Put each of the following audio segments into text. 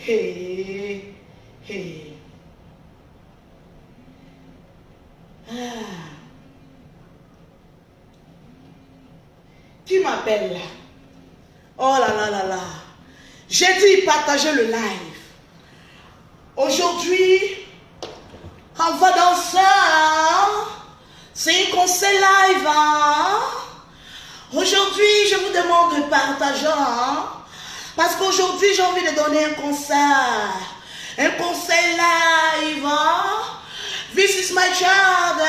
Hey, hey. Qui m'appelle là? Oh là là là là. J'ai dit partager le live. Aujourd'hui, on va danser. C'est un concert live. Aujourd'hui, je vous demande de partager. Parce qu'aujourd'hui, j'ai envie de donner un concert. Un concert live. This is my child.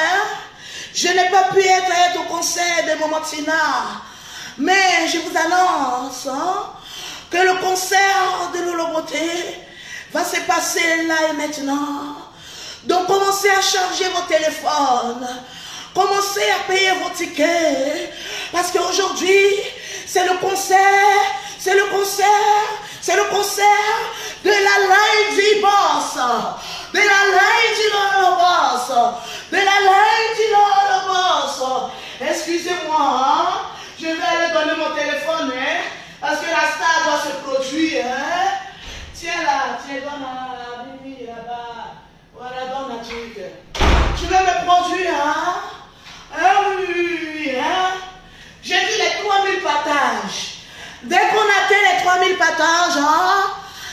Je n'ai pas pu être au concert de Momotina. Mais je vous annonce que le concert de Lolo Beauté va se passer là et maintenant. Donc commencez à charger vos téléphones. Commencez à payer vos tickets. Parce qu'aujourd'hui, c'est le concert. C'est le concert. C'est le concert de la Lady Boss. De la Lady Lolo Boss. De la Lady Lolo Boss. Excusez-moi. Je vais aller donner mon téléphone, parce que la star doit se produire. Tiens là, tiens, donne la bibi là-bas. Voilà, donne la truc. Tu veux me produire, oui. J'ai vu les 3000 partages. Dès qu'on atteint les 3000 partages,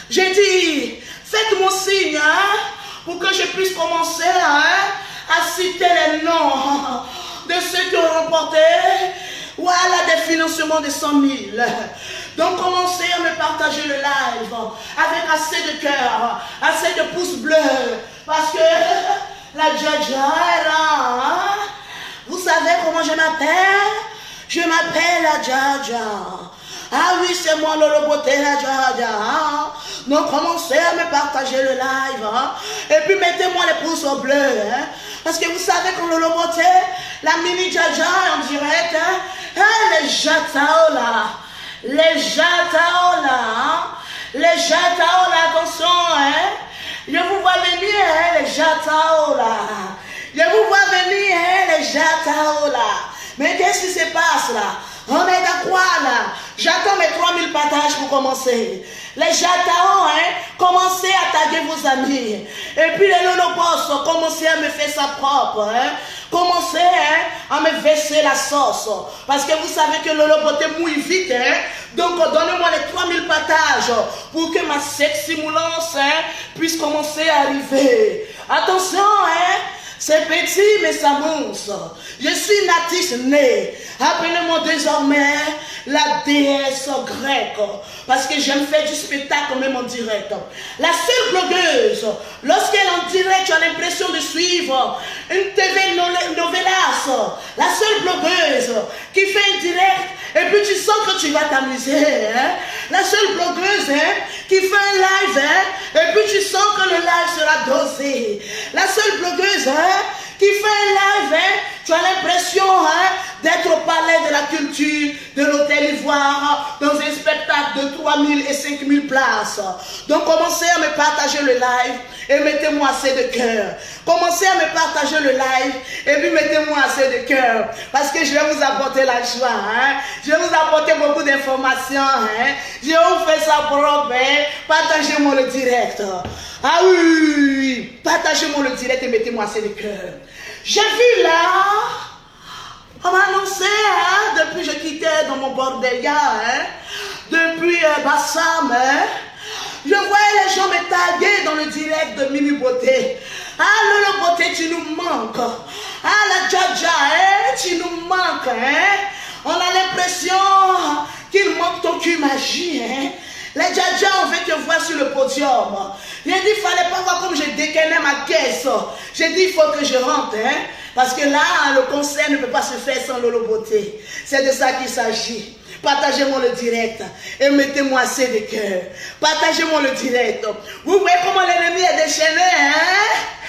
j'ai dit, faites-moi signe, pour que je puisse commencer à citer les noms de ceux qui ont remporté. Voilà des financements de 100 000. Donc commencez à me partager le live avec assez de cœur, assez de pouces bleus. Parce que la Jaja est là. Vous savez comment je m'appelle? Je m'appelle la Jaja. Ah oui, c'est moi Lolo Beauté, la Jaja. Donc commencez à me partager le live. Et puis mettez-moi les pouces bleus. Parce que vous savez que Lolo Beauté, la mini Jaja est en direct. Les Jatao là. Les Jatao là. Les Jatao là, attention. Je vous vois venir, les Jatao là. Je vous vois venir, les Jatao là. Mais qu'est-ce qui se passe là? On est à quoi là? J'attends mes 3000 partages pour commencer. Les Jatao, commencez à taguer vos amis. Et puis les Lolo Boss, commencez à me faire ça propre. Commencez à me verser la sauce. Parce que vous savez que Lolo Beauté mouille vite. Donc donnez-moi les 3000 partages pour que ma sexy moulance puisse commencer à arriver. Attention, c'est petit mais ça mousse. Je suis une artiste née. Appelez-moi désormais la déesse grecque. Parce que j'aime faire du spectacle même en direct. La seule blogueuse, lorsqu'elle est en direct, tu as l'impression de suivre une TV novelas. La seule blogueuse qui fait un direct et puis tu sens que tu vas t'amuser. La seule blogueuse qui fait un live et puis tu sens que le live sera dosé. La seule blogueuse qui fait un live, tu as l'impression d'être au palais de la culture de l'hôtel Ivoire dans un spectacle de 3000 et 5000 places. Donc commencez à me partager le live et mettez-moi assez de cœur. Commencez à me partager le live et puis mettez-moi assez de cœur. Parce que je vais vous apporter la joie. Je vais vous apporter beaucoup d'informations. Je vais vous faire ça propre. Partagez-moi le direct. Ah oui, partagez-moi le direct et mettez-moi assez de cœur. J'ai vu là, on m'a annoncé, depuis que je quittais dans mon bordelia, depuis Bassam, je voyais les gens me taguer dans le direct de Mimi Beauté. Ah, Lolo Beauté, tu nous manques. Ah, la Jaja, tu nous manques. On a l'impression qu'il manque ton cul magie. Les Jaja, on veut te voir sur le podium. J'ai dit, il ne fallait pas voir comme je dégainais ma caisse. J'ai dit, il faut que je rentre. Parce que là, le concert ne peut pas se faire sans Lolo Beauté. C'est de ça qu'il s'agit. Partagez-moi le direct et mettez-moi assez de cœur. Partagez-moi le direct. Vous voyez comment l'ennemi est déchaîné,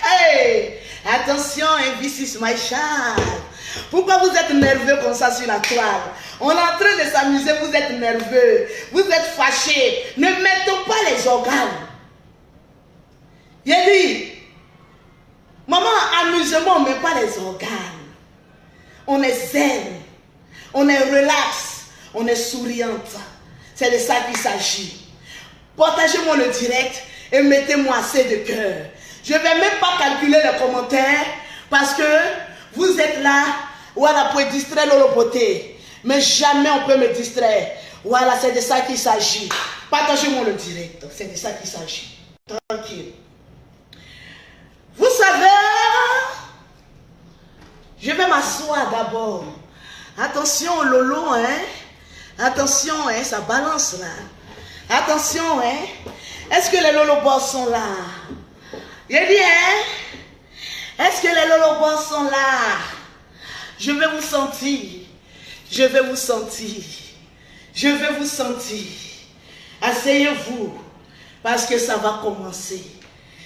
Hey! Attention, this is my child. Pourquoi vous êtes nerveux comme ça sur la toile? On est en train de s'amuser, vous êtes nerveux, vous êtes fâchés. Ne mettons pas les organes. Il a dit, maman, amusement, mais pas les organes. On est zen, on est relax, on est souriante. C'est de ça qu'il s'agit. Partagez-moi le direct et mettez-moi assez de cœur. Je ne vais même pas calculer les commentaires parce que vous êtes là. Voilà, pour distraire Lolopoté. Mais jamais on peut me distraire. Voilà, c'est de ça qu'il s'agit. Partagez-moi le direct. C'est de ça qu'il s'agit. Tranquille. Vous savez, je vais m'asseoir d'abord. Attention, Lolo, hein. Attention, hein, ça balance là. Attention, hein. Est-ce que les Lolobos sont là? J'ai dit, hein. Est-ce que les Lolobos sont là? Je vais vous sentir. Je vais vous sentir. Je vais vous sentir. Asseyez-vous. Parce que ça va commencer.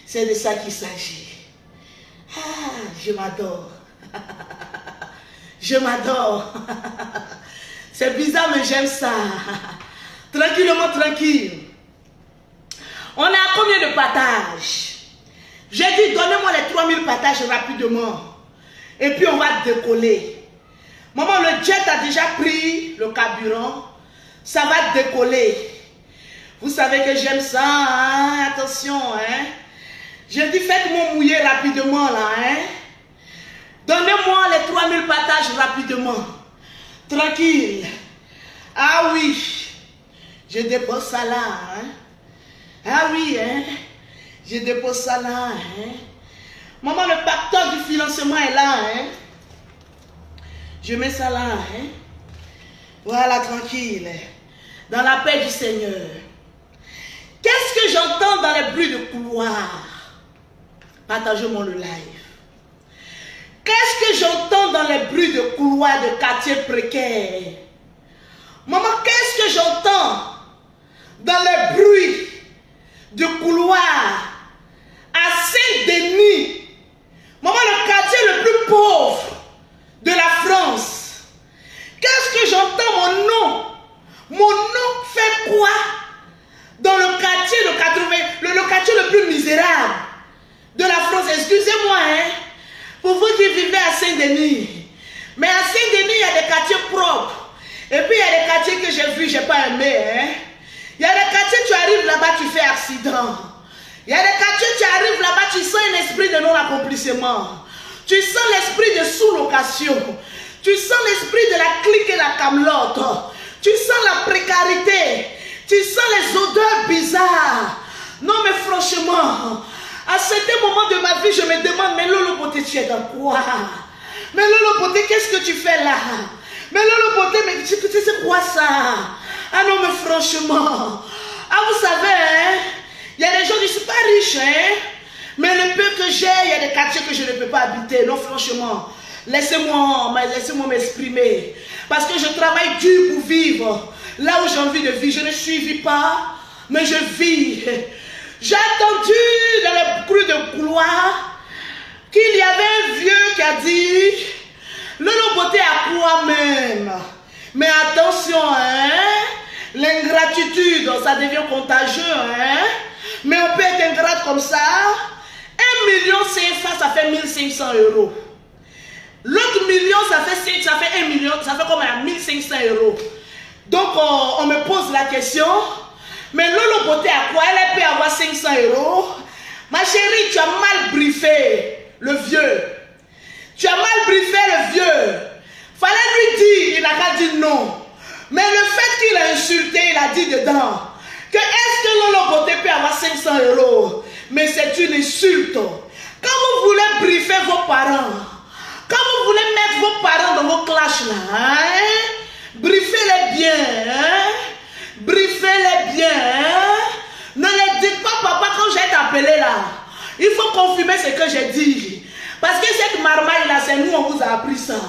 C'est de ça qu'il s'agit. Ah, je m'adore. Je m'adore. C'est bizarre, mais j'aime ça. Tranquillement, tranquille. On est à combien de partages? J'ai dit, donnez-moi les 3000 partages rapidement. Et puis, on va décoller. Maman, le jet a déjà pris le carburant. Ça va décoller. Vous savez que j'aime ça, hein? Attention, hein? Je dis, faites-moi mouiller rapidement, là, hein? Donnez-moi les 3000 partages rapidement. Tranquille. Ah oui. Je dépose ça là, hein? Ah oui, hein? Je dépose ça là, hein? Maman, le pacteur du financement est là, hein? Je mets ça là, hein? Voilà, tranquille. Dans la paix du Seigneur. Qu'est-ce que j'entends dans les bruits de couloir? Partagez-moi le live. Qu'est-ce que j'entends dans les bruits de couloir de quartier précaire? Maman, qu'est-ce que j'entends dans les bruits de couloir à Saint-Denis? Maman, le quartier le plus pauvre de la France. Qu'est-ce que j'entends, mon nom? Mon nom fait quoi dans le quartier de 80, le quartier le plus misérable de la France? Excusez-moi, hein, pour vous qui vivez à Saint-Denis. Mais à Saint-Denis, il y a des quartiers propres. Et puis, il y a des quartiers que j'ai vus, je n'ai pas aimé. Hein. Il y a des quartiers, tu arrives là-bas, tu fais accident. Il y a des quartiers, tu arrives là-bas, tu sens un esprit de non-accomplissement. Tu sens l'esprit de sous-location. Tu sens l'esprit de la clique et la camelote. Tu sens la précarité. Tu sens les odeurs bizarres. Non, mais franchement, à certains moments de ma vie, je me demande, mais Lolopoté, tu es dans quoi? Mais Lolopoté, qu'est-ce que tu fais là? Mais Lolopoté, mais tu sais quoi ça? Ah non, mais franchement, ah vous savez, hein, il y a des gens qui ne sont pas riches, hein, mais le peu que j'ai, il y a des quartiers que je ne peux pas habiter. Non, franchement, laissez-moi m'exprimer. Parce que je travaille dur pour vivre. Là où j'ai envie de vivre, je ne suivis pas, mais je vis. J'ai entendu dans les bruits de couloir qu'il y avait un vieux qui a dit, Lolopoté à quoi même? Mais attention, hein, l'ingratitude, ça devient contagieux, hein. Mais on peut être ingrate comme ça. 1 million CFA, ça fait 1500 euros. L'autre million, ça fait 1 million, ça fait comme 1500 euros. Donc, on me pose la question, mais Lolopoté à quoi? Elle peut avoir 500 euros. Ma chérie, tu as mal briefé le vieux. Tu as mal briefé le vieux. Fallait lui dire, il n'a qu'à dire non. Mais le fait qu'il a insulté, il a dit dedans que est-ce que Lolopoté peut avoir 500 euros? Mais c'est une insulte. Quand vous voulez briefer vos parents, quand vous voulez mettre vos parents dans vos clashs là, hein, briefez-les bien, hein, briefez-les bien, hein. Ne les dites pas, papa, quand j'ai été appelé là, il faut confirmer ce que j'ai dit. Parce que cette marmaille là, c'est nous, on vous a appris ça.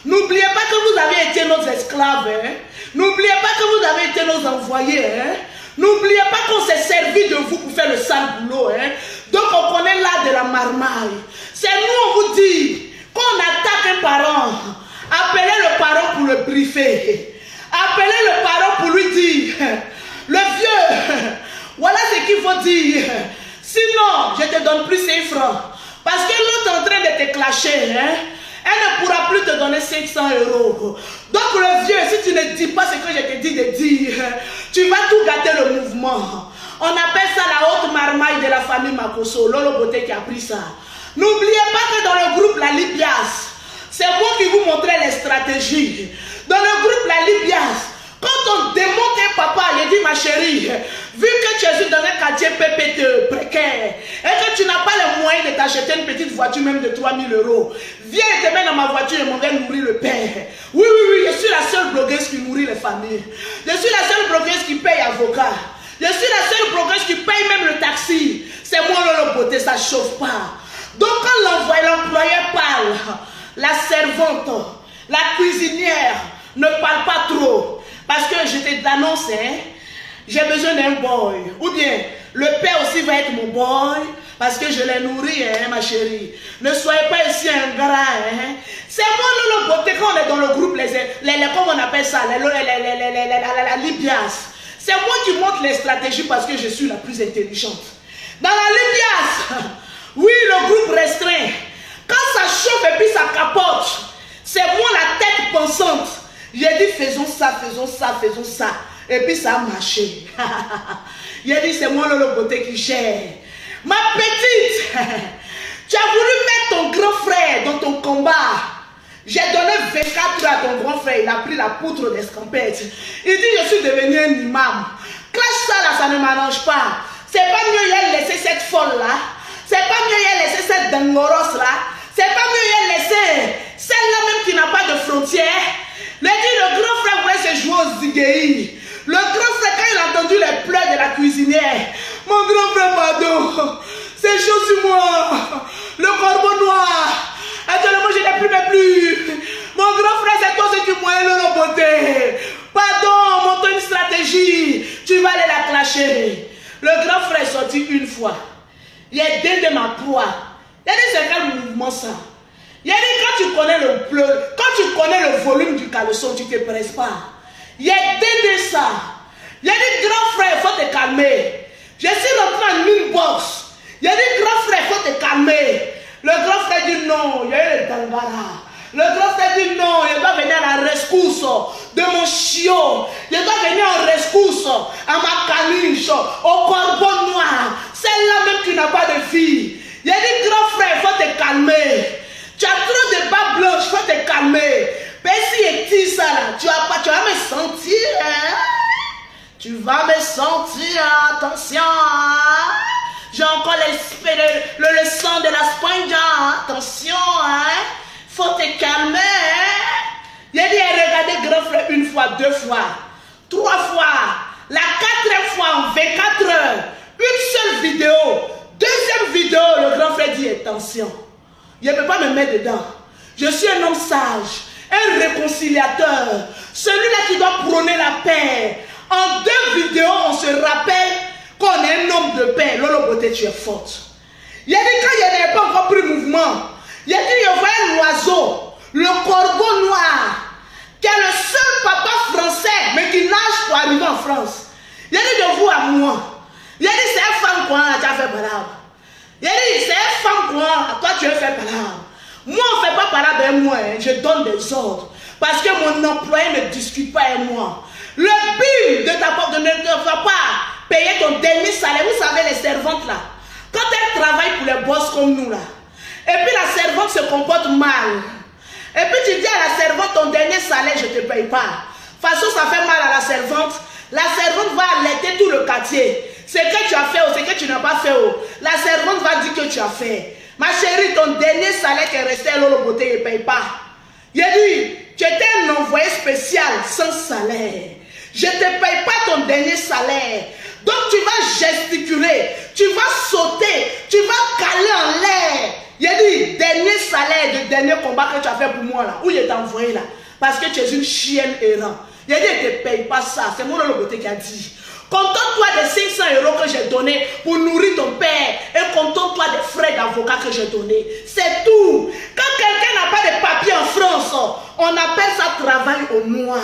N'oubliez pas que vous avez été nos esclaves. Hein? N'oubliez pas que vous avez été nos envoyés. Hein? N'oubliez pas qu'on s'est servi de vous pour faire le sale boulot. Hein? Donc on connaît l'art de la marmaille. C'est nous, on vous dit, quand on attaque un parent, appelez le parent pour le briefer. Appelez le parent pour lui dire, le vieux, voilà ce qu'il faut dire. Sinon, je te donne plus 5 francs. Parce que l'autre est en train de te clasher, hein? Elle ne pourra plus te donner 500 euros. Donc le vieux, si tu ne dis pas ce que je te dis de dire, tu vas tout gâter le mouvement. On appelle ça la haute marmaille de la famille Makosso. Lolo Beauté qui a pris ça. N'oubliez pas que dans le groupe La Libias, c'est moi qui vous montrais les stratégies. Dans le groupe La Libias, quand on démonte un papa, il dit ma chérie, vu que tu es dans un quartier PPT précaire et que tu n'as pas les moyens de t'acheter une petite voiture même de 3 000 €, viens et te mets dans ma voiture et m'en viens nourrir le père. Oui, je suis la seule blogueuse qui nourrit les familles. Je suis la seule blogueuse qui paye avocat. Je suis la seule blogueuse qui paye même le taxi. C'est moi le beauté, ça ne chauffe pas. Donc quand l'employé parle, la servante, la cuisinière ne parle pas trop. Parce que je t'annonce, j'ai besoin d'un boy. Ou bien, le père aussi va être mon boy. Parce que je l'ai nourri, ma chérie. Ne soyez pas ici un gras. C'est moi le beauté quand on est dans le groupe, comment on appelle ça, la Libias. C'est moi qui montre les stratégies parce que je suis la plus intelligente. Dans la Libias, oui, le groupe restreint. Quand ça chauffe et puis ça capote, c'est moi la tête pensante. J'ai dit faisons ça, faisons ça, faisons ça. Et puis ça a marché. J'ai dit c'est moi le beauté qui gère. Ma petite, tu as voulu mettre ton grand frère dans ton combat. J'ai donné 24 heures à ton grand frère. Il a pris la poutre d'escampette. Il dit je suis devenu un imam. Clash ça là, ça ne m'arrange pas. C'est pas mieux y laisser cette folle là. C'est pas mieux y laisser cette dangoros là. C'est pas mieux y laisser celle-là même qui n'a pas de frontières. Le grand frère voulait se jouer au zigueï. Le grand frère, quand il a entendu les pleurs de la cuisinière, mon grand frère, pardon, c'est chaud sur moi. Le corbeau noir. Actuellement, je n'ai plus. Mon grand frère, c'est toi ce qui moyen le beauté. Pardon, monte une stratégie. Tu vas aller la clasher. Le grand frère est sorti une fois. Il a aidé de ma proie. Il a dit, c'est quel mouvement ça? Il a dit, quand tu connais le volume du caleçon, tu ne te presses pas. Il a aidé ça. Il a dit, grand frère, il faut te calmer. Je suis rentré en une box. Il a dit, grand frère, il faut te calmer. Le grand frère dit non, il y a eu le dangara. Le grand frère dit non, il doit venir à la rescousse de mon chiot. Il doit venir en rescousse à ma caniche, au corbeau noir. Celle-là même qui n'a pas de fille. Il a dit, grand frère, il faut te calmer. Tu as trop de bas blanches, il faut te calmer. Mais si il dit ça là, tu vas me sentir. Hein? Tu vas me sentir, attention. Hein? J'ai encore le sang de la sponge. Hein? Attention, hein? Faut te calmer. Hein? Il a dit, regardez grand frère une fois, 2 fois, 3 fois. La 4e fois en 24 heures. Une seule vidéo. 2e vidéo, le grand frère dit, attention. Il ne peut pas me mettre dedans. Je suis un homme sage, un réconciliateur, celui-là qui doit prôner la paix. En 2 vidéos, on se rappelle qu'on est un homme de paix. Lolo Beauté, tu es forte. Il a dit quand il n'avait pas encore pris mouvement, il a dit il voyait l'oiseau, le corbeau noir, qui est le seul papa français, mais qui nage pour arriver en France. Il a dit de vous à moi. Il a dit c'est une femme quoi, tu as fait palabre. Il a dit c'est une femme quoi, toi tu as fait palabre. Moi on ne fait pas palabre avec moi, hein. Je donne des ordres. Parce que mon employé ne discute pas avec moi. Le but de ta part ne va pas payer ton dernier salaire. Vous savez les servantes là, quand elles travaillent pour les boss comme nous là, et puis la servante se comporte mal, et puis tu dis à la servante ton dernier salaire je ne te paye pas. De toute façon ça fait mal à la servante va alerter tout le quartier. Ce que tu as fait ou ce que tu n'as pas fait, la servante va dire que tu as fait. Ma chérie, ton dernier salaire qui est resté à Lolo Beauté, il ne paye pas. Il a dit, tu étais un envoyé spécial sans salaire. Je ne te paye pas ton dernier salaire. Donc tu vas gesticuler, tu vas sauter, tu vas caler en l'air. Il a dit, dernier salaire de dernier combat que tu as fait pour moi là, où il est envoyé là, parce que tu es une chienne errante. Il a dit, il ne te paye pas ça. C'est mon Lolo Beauté qui a dit. Contente-toi des 500 € que j'ai donné pour nourrir ton père et contente-toi des frais d'avocat que j'ai donné. C'est tout. Quand quelqu'un n'a pas de papier en France, on appelle ça travail au noir.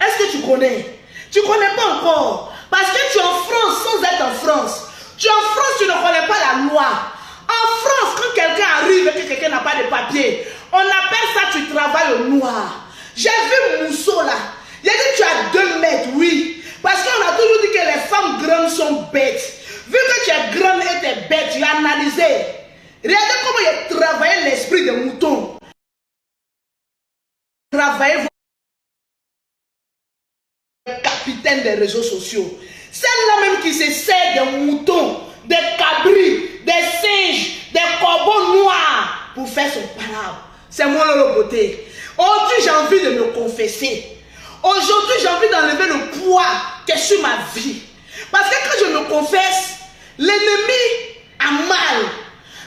Est-ce que tu connais? Tu ne connais pas encore. Parce que tu es en France sans être en France. Tu es en France, tu ne connais pas la loi. En France, quand quelqu'un arrive et que quelqu'un n'a pas de papier, on appelle ça tu travailles au noir. J'ai vu Mousseau là. Il a dit tu as 2 mètres, oui. Parce qu'on a toujours dit que les femmes grandes sont bêtes. Vu que tu es grande et tu es bête, tu as analysé. Regardez comment il a travaillé l'esprit des moutons. Travaillez le capitaine des réseaux sociaux. Celle-là même qui se sert des moutons, des cabris, des singes, des corbeaux noirs pour faire son palabre. C'est moi le beauté. Aujourd'hui, j'ai envie de me confesser. Aujourd'hui, j'ai envie d'enlever le poids qui est sur ma vie. Parce que quand je me confesse, l'ennemi a mal.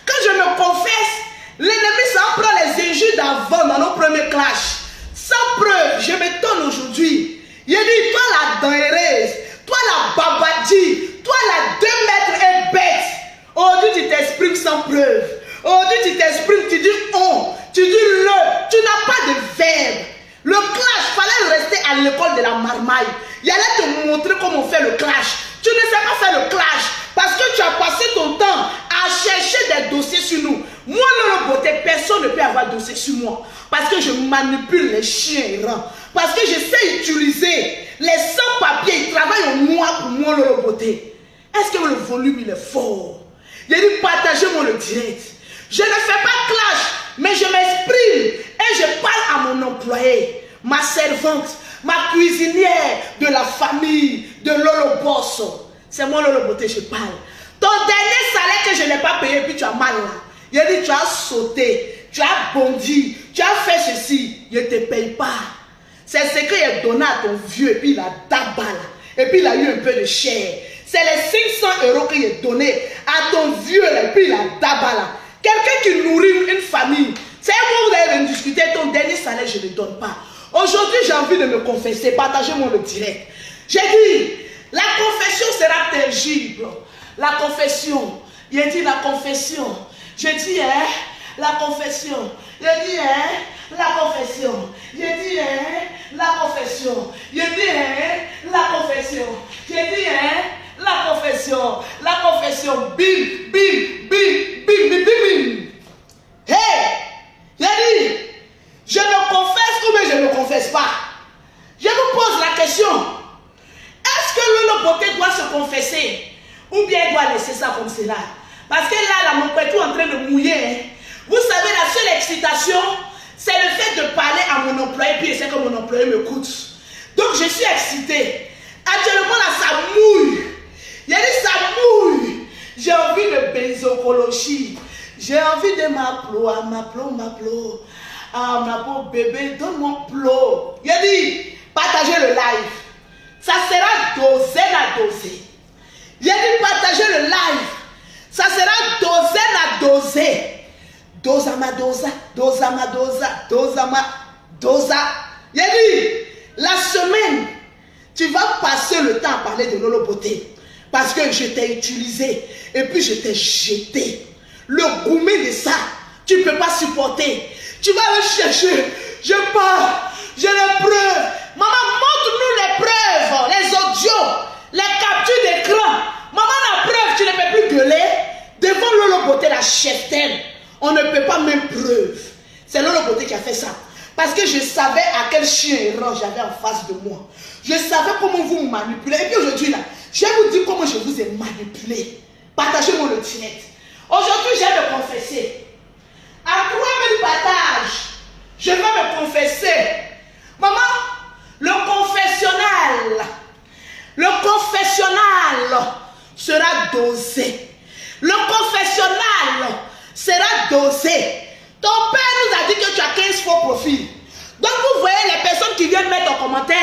Quand je me confesse, l'ennemi s'en prend les injures d'avant dans nos premiers clashs. Sans preuve, je m'étonne aujourd'hui. Il dit, toi la dangereuse, toi la babadji, toi la 2 mètres et bête. Aujourd'hui, tu t'exprimes sans preuve. Aujourd'hui, tu t'exprimes, tu dis on, tu dis le, tu n'as pas de verbe. Le clash, fallait rester à l'école de la marmaille. Il allait te montrer comment on fait le clash. Tu ne sais pas faire le clash parce que tu as passé ton temps à chercher des dossiers sur nous. Moi, le beauté, personne ne peut avoir de dossier sur moi parce que je manipule les chiens errants. Parce que je sais utiliser les sans-papiers. Ils travaillent au noir pour moi, le beauté. Est-ce que le volume il est fort? Il dit partagez-moi le direct. Je ne fais pas clash, mais je m'exprime et je parle à mon employé, ma servante, ma cuisinière de la famille de Lolo Bosso. C'est moi Lolo Beauté, je parle. Ton dernier salaire que je n'ai pas payé, puis tu as mal là. Il a dit tu as sauté, tu as bondi, tu as fait ceci, je ne te paye pas. C'est ce qu'il a donné à ton vieux, et puis il a d'abord là, et puis il a eu un peu de chair. C'est les 500 € qu'il a donné à ton vieux, et puis il a d'abord là. Quelqu'un qui nourrit une famille, c'est moi vous allez discuter, ton dernier salaire, je ne le donne pas. Aujourd'hui, j'ai envie de me confesser. Partagez-moi le direct. J'ai dit, la confession sera tangible. La confession. Il dit la confession. J'ai dit, hein, la confession. J'ai dit, hein, la confession. J'ai dit, hein, la confession. J'ai dit, hein, la confession. J'ai dit, hein, la confession. La confession. Bim, bim, bim, bim, bim, bim, bim. Hey! J'ai dit, je me confesse ou bien je ne me confesse pas. Je vous pose la question. Est-ce que le beauté doit se confesser ou bien il doit laisser ça comme cela? Parce que là, mon père est tout en train de mouiller. Hein. Vous savez, la seule excitation, c'est le fait de parler à mon employé puis c'est que mon employé me coûte. Donc je suis excitée. Actuellement là, ça mouille. Il y a dit ça mouille. J'ai envie de benzocologie. J'ai envie de m'appeler. Ah, ma pauvre bébé, donne-moi plot. Il a dit, partagez le live. Ça sera dosé à doser. Il a dit, partagez le live. Ça sera dosé à doser. Dosama dosa, dosama dosa, dosama dosa. Il a dit, la semaine, tu vas passer le temps à parler de Lolo Beauté. Parce que je t'ai utilisé et puis je t'ai jeté. Le gourmet de ça, tu ne peux pas supporter. Tu vas le chercher. Je pars. J'ai les preuves. Maman, montre-nous les preuves, les audios, les captures d'écran. Maman, la preuve, tu ne peux plus gueuler. Devant Lolo Beauté, la cheftaine, on ne peut pas même preuve. C'est Lolo Beauté qui a fait ça. Parce que je savais à quel chien errant j'avais en face de moi. Je savais comment vous manipulez. Et puis aujourd'hui, là, je vais vous dire comment je vous ai manipulé. Partagez-moi le direct. Aujourd'hui, j'ai me confesser. À 3000 partages, je vais me confesser. Maman, le confessionnal sera dosé. Le confessionnal sera dosé. Ton père nous a dit que tu as 15 faux profils. Donc vous voyez les personnes qui viennent mettre en commentaire,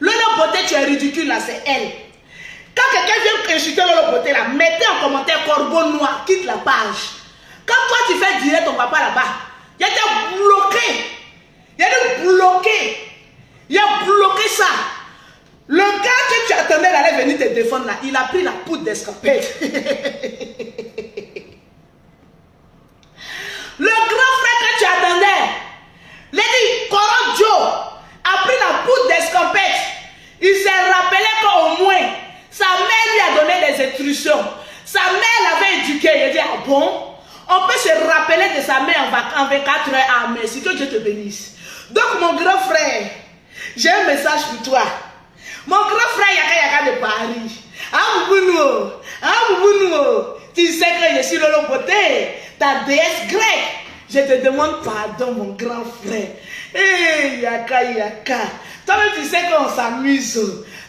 Lolo Beauté, tu es ridicule là, c'est elle. Quand quelqu'un vient insulter Lolo Beauté là, mettez en commentaire corbeau noir, quitte la page. Quand toi tu fais direct ton papa là-bas, il a été bloqué. Il a bloqué. Il a bloqué ça. Le gars que tu attendais d'aller venir te défendre là, il a pris la poudre d'escapade. Le grand frère que tu attendais, Lady Korodjo, a pris la poudre d'escampette. Il s'est rappelé qu'au moins, sa mère lui a donné des instructions. Sa mère l'avait éduqué. Il a dit, ah bon, on peut se rappeler de sa mère en 24 heures. Ah, merci, que Dieu te bénisse. Donc, mon grand frère, j'ai un message pour toi. Mon grand frère Yaka de Paris. Ah, Boubounou. Tu sais que je suis Lolo Beauté, ta déesse grecque. Je te demande pardon, mon grand frère. Hey, Yaka. Toi-même, tu sais qu'on s'amuse.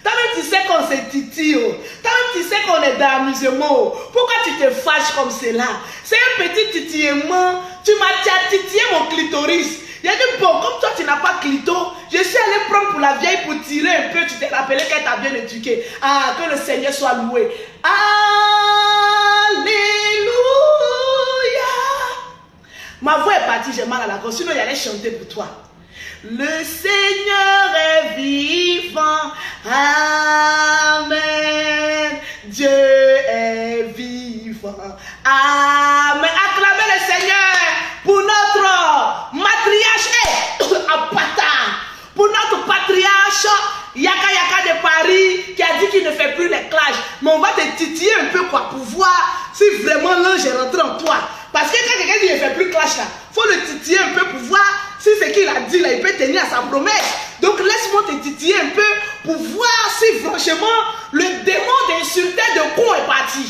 Toi-même, tu sais qu'on se titille. Toi-même, tu sais qu'on est dans l'amusement. Pourquoi tu te fâches comme cela? C'est un petit titillement. Tu m'as titillé mon clitoris. Il a dit, bon, comme toi, tu n'as pas clito, je suis allé prendre pour la vieille pour tirer un peu. Tu t'es rappelé qu'elle t'a bien éduqué. Ah, que le Seigneur soit loué. Alléluia. Ma voix est partie, j'ai mal à la gorge. Sinon, il allait chanter pour toi. Le Seigneur est vivant. Amen. Dieu est vivant. Amen. Acclamez le Seigneur pour notre matriarche pour notre patriarche Yaka de Paris qui a dit qu'il ne fait plus les clashs. Mais on va te titiller un peu quoi pour voir si vraiment l'ange est rentré en toi. Parce que quand quelqu'un dit qu'il ne fait plus clash là, il faut le titiller un peu pour voir si ce qu'il a dit là, il peut tenir à sa promesse. Donc laisse-moi te titiller un peu pour voir si franchement le démon d'insulter de con est parti.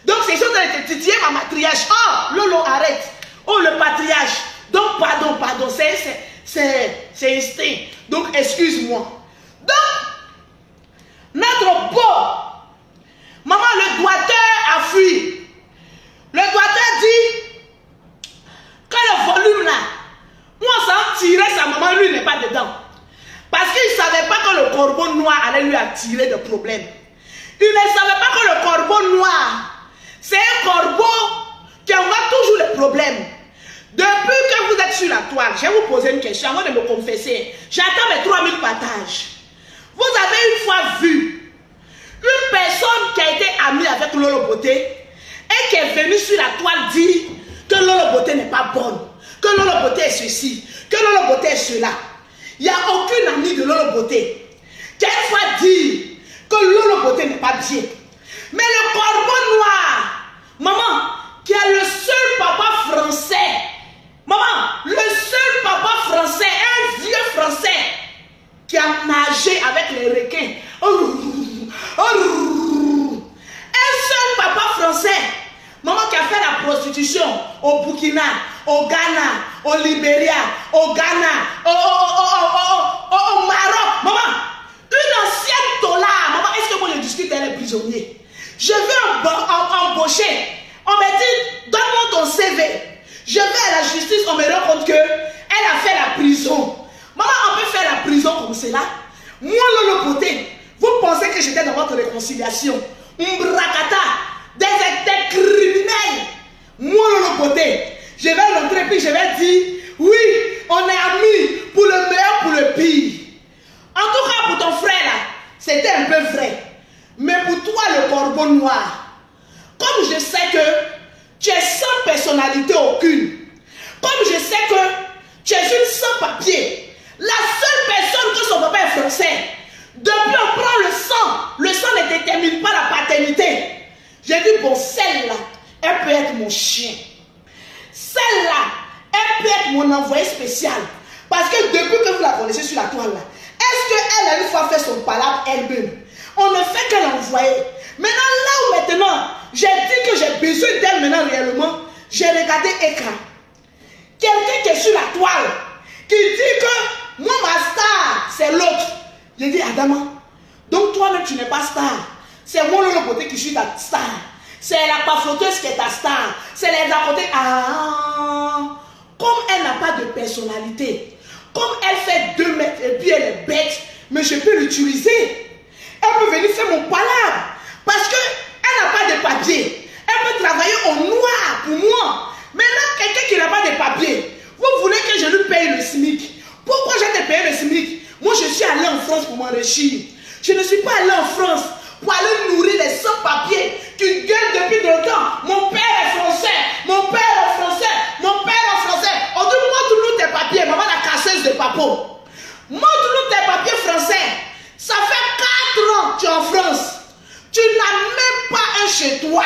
Donc c'est chose de te titiller ma matriarche. Oh, Lolo, arrête. Oh, le patriarche. Donc pardon, c'est instinct. Donc excuse-moi. Donc, notre beau, maman, le doigteur a fui. Le doigteur dit que le volume là, moi sans tirer sa maman, lui n'est pas dedans. Parce qu'il ne savait pas que le corbeau noir allait lui attirer de problèmes. Il ne savait pas que le corbeau noir, c'est un corbeau qui envoie toujours les problèmes. Depuis que vous êtes sur la toile, je vais vous poser une question avant de me confesser. J'attends mes 3000 partages. Vous avez une fois vu une personne qui a été amie avec Lolo Beauté et qui est venue sur la toile dire que Lolo Beauté n'est pas bonne, que Lolo Beauté est ceci, que Lolo Beauté est cela. Il n'y a aucune amie de Lolo Beauté qui a une fois dit que Lolo Beauté n'est pas bien. Mais le corbeau noir, maman, qui est le seul papa français, maman, le seul papa français, un vieux français qui a nagé avec les requins. Un seul papa français, maman, qui a fait la prostitution au Burkina, au Ghana, au Libéria, au Ghana, au Maroc. Maman, une ancienne dollar. Maman, est-ce que moi je discute avec les prisonniers? Je vais embaucher. On me dit, donne-moi ton CV. Je vais à la justice, on me rend compte qu'elle a fait la prison. Maman, on peut faire la prison comme cela. Moi, Lolo Beauté, vous pensez que j'étais dans votre réconciliation? Mbrakata, des criminels. Moi, Lolo Beauté, je vais rentrer puis je vais dire, oui, on est amis pour le meilleur, pour le pire. En tout cas, pour ton frère là, c'était un peu vrai. Mais pour toi, le corbeau noir, comme je sais que tu es sans personnalité aucune, comme je sais que tu es une sans papier, la seule personne que son papa est français, depuis on prend le sang ne détermine pas la paternité. J'ai dit, bon, celle-là, elle peut être mon chien. Celle-là, elle peut être mon envoyé spécial. Parce que depuis que vous la connaissez sur la toile là, est-ce qu'elle a une fois fait son palabre elle-même? On ne fait que l'envoyer. Maintenant, j'ai dit que j'ai besoin d'elle maintenant réellement. J'ai regardé écran. Quelqu'un qui est sur la toile, qui dit que moi, ma star, c'est l'autre. J'ai dit, Adama, donc toi-même, tu n'es pas star. C'est moi, Lolo Beauté, qui suis ta star. C'est la pafloteuse qui est ta star. C'est les à côté. Ah, comme elle n'a pas de personnalité, comme elle fait 2 mètres et puis elle est bête, mais je peux l'utiliser. Elle peut venir faire mon palabre. Parce qu'elle n'a pas de papier. Elle peut travailler au noir pour moi. Maintenant, quelqu'un qui n'a pas de papier, vous voulez que je lui paye le SMIC. Pourquoi je te paye le SMIC? Moi, je suis allé en France pour m'enrichir. Je ne suis pas allé en France pour aller nourrir les sans-papiers qui gueulent depuis longtemps. Mon père est français. Mon père est français. Mon père est français. On dit, montre-nous tes papiers. Maman, la casseuse de papo. Montre-nous tes papiers français. Ça fait 4 ans que tu es en France. Tu n'as même pas un chez toi.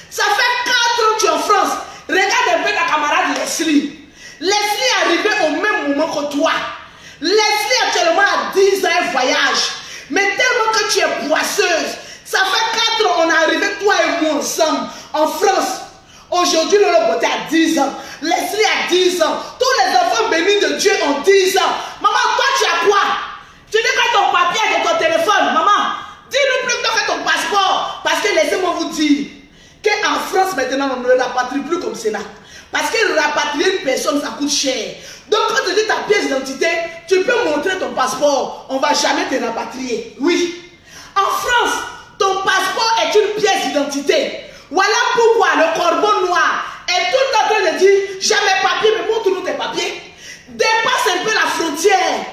Ça fait 4 ans que tu es en France. Regarde un peu ta camarade Leslie. Leslie est arrivée au même moment que toi. Leslie actuellement a 10 ans un voyage. Mais tellement que tu es poisseuse, ça fait 4 ans, on est arrivé, toi et moi ensemble, en France. Aujourd'hui, Lolo Beauté a 10 ans. Leslie a 10 ans. Tous les enfants bénis de Dieu ont 10 ans. Maman, toi, tu as quoi? Tu dis que ton papier de ton téléphone. Maman, dis-nous plus que ton passeport. Parce que laissez-moi vous dire qu'en France, maintenant, on ne rapatrie plus comme cela. Parce que rapatrier une personne, ça coûte cher. Donc, quand tu dis ta pièce d'identité, tu peux montrer ton passeport. On ne va jamais te rapatrier. Oui. En France, ton passeport est une pièce d'identité. Voilà pourquoi le corbeau noir est tout le temps en train de dire j'ai mes papiers, mais montre-nous tes papiers. Dépasse un peu la frontière.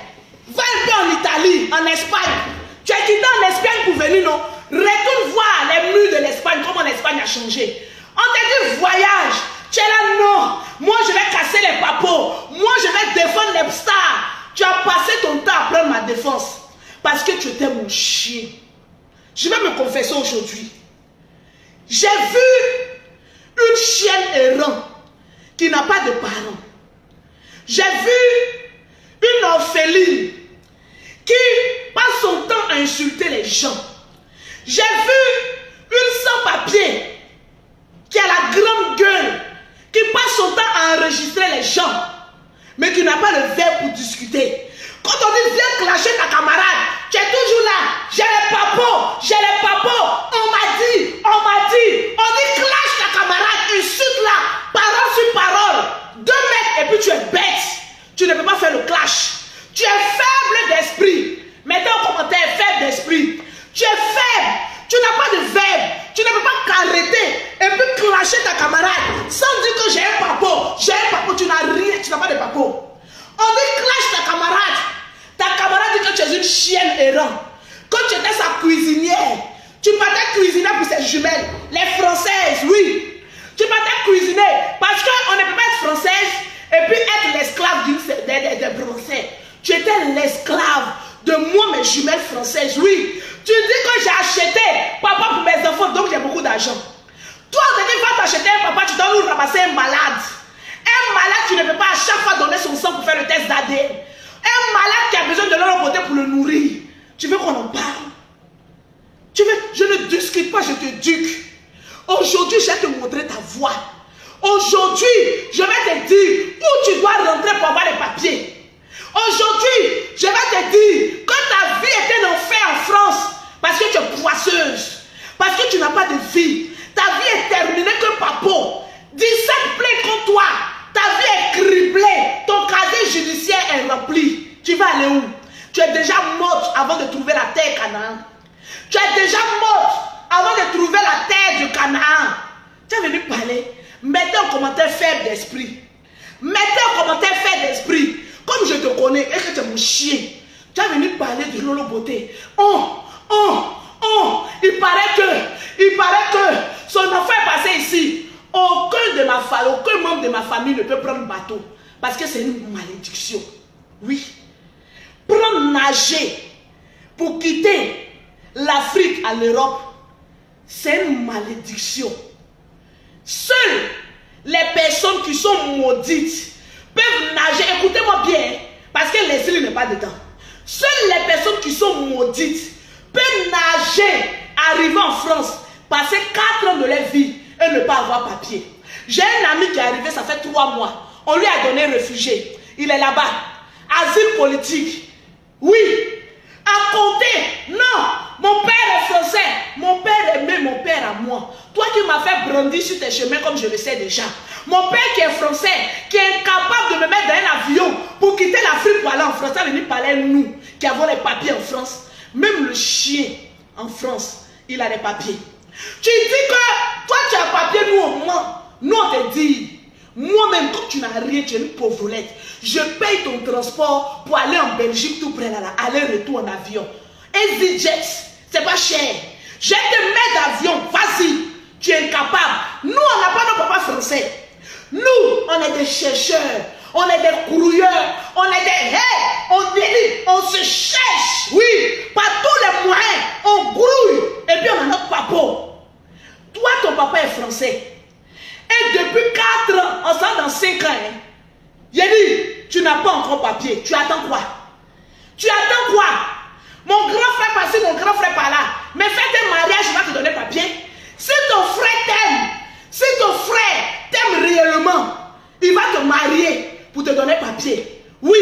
Va un peu en Italie, en Espagne. Tu es quitté en Espagne pour venir, non? Retourne voir les murs de l'Espagne, comment l'Espagne a changé. On te dit voyage. Tu es là, non. Moi, je vais casser les papos. Moi, je vais défendre les stars. Tu as passé ton temps à prendre ma défense. Parce que tu étais mon chien. Je vais me confesser aujourd'hui. J'ai vu une chienne errante qui n'a pas de parents. J'ai vu une orpheline qui passe son temps à insulter les gens. J'ai vu une sans-papier qui a la grande gueule, qui passe son temps à enregistrer les gens, mais qui n'a pas le verbe pour discuter. Quand on dit viens clasher ta camarade, tu es toujours là. J'ai les papos, j'ai les papos. On m'a dit. On dit clash ta camarade, insulte-la, parole sur parole. 2 mètres et puis tu es bête. Tu ne peux pas faire le clash. Tu es faible d'esprit. Mettez en commentaire faible d'esprit. Tu es faible. Tu n'as pas de verbe. Tu ne peux pas t'arrêter et puis clasher ta camarade sans dire que j'ai un papo. J'ai un papo, tu n'as rien, tu n'as pas de papo. On dit clash ta camarade. Ta camarade dit que tu es une chienne errante. Quand tu étais sa cuisinière, tu partais cuisiner pour ses jumelles. Les Françaises, oui. Tu partais cuisiner parce qu'on ne peut pas être française et puis être l'esclave des Français. Tu étais l'esclave de moi, mes jumelles françaises, oui. Tu dis que j'ai acheté papa pour mes enfants, donc j'ai beaucoup d'argent. Toi, on te dit va t'acheter un papa, tu dois nous ramasser un malade. Un malade, tu ne peux pas à chaque fois donner son sang pour faire le test d'ADN. Un malade qui a besoin de leur beauté pour le nourrir. Tu veux qu'on en parle? Tu veux? Je ne discute pas, je te duque. Aujourd'hui, je vais te montrer ta voix. Aujourd'hui, je vais te dire où tu dois rentrer pour avoir les papiers. Aujourd'hui, je vais te dire que ta vie était un enfer en France parce que tu es poisseuse, parce que tu n'as pas de vie. Ta vie est terminée que papo. 17 plaintes contre toi. Ta vie est criblée. Ton casier judiciaire est rempli. Tu vas aller où? Tu es déjà morte avant de trouver la terre Canaan. Tu es déjà morte avant de trouver la terre de Canaan. Tu es venu parler. Mettez en commentaire faible d'esprit. Mettez en commentaire faible d'esprit. Comme je te connais et que tu es mon chien. Tu es venu parler de Lolo Beauté. Il paraît que son enfant est passé ici. Aucun membre de ma famille ne peut prendre bateau. Parce que c'est une malédiction. Oui. Prendre nager pour quitter l'Afrique à l'Europe, c'est une malédiction. Seules les personnes qui sont maudites peuvent nager. Écoutez-moi bien, parce que Leslie n'est pas dedans. Seules les personnes qui sont maudites peuvent nager, arriver en France, passer 4 ans de leur vie et ne pas avoir papier. J'ai un ami qui est arrivé, ça fait 3 mois. On lui a donné réfugié. Il est là-bas. Asile politique. Oui. À côté. Non. Mon père est français. Mon père aimait mon père à moi. Toi qui m'as fait brandir sur tes chemins comme je le sais déjà. Mon père qui est français, qui est incapable de me mettre dans un avion pour quitter l'Afrique pour aller en France. Ça veut dire parler nous qui avons les papiers en France. Même le chien en France, il a les papiers. Tu dis que toi tu as papier, nous au moins. Nous on te dit. Moi-même, quand tu n'as rien, tu es une pauvrelette. Je paye ton transport pour aller en Belgique tout près là, aller-retour en avion. EasyJet, c'est pas cher. Je te mets d'avion, vas-y. Tu es incapable. Nous, on n'a pas nos papas français. Nous, on est des chercheurs. On est des courrieurs. On est des... on délite, on se cherche. Oui, par tous les moyens. On grouille. Et puis on a notre papa. Toi, ton papa est français. Et depuis 4 ans, on sort dans 5 ans. Hein. Il a dit, tu n'as pas encore papier. Tu attends quoi? Tu attends quoi? Mon grand frère par-ci, mon grand frère par-là. Mais fais un mariage, il va te donner papier. Si ton frère t'aime, si ton frère t'aime réellement, il va te marier pour te donner papier. Oui,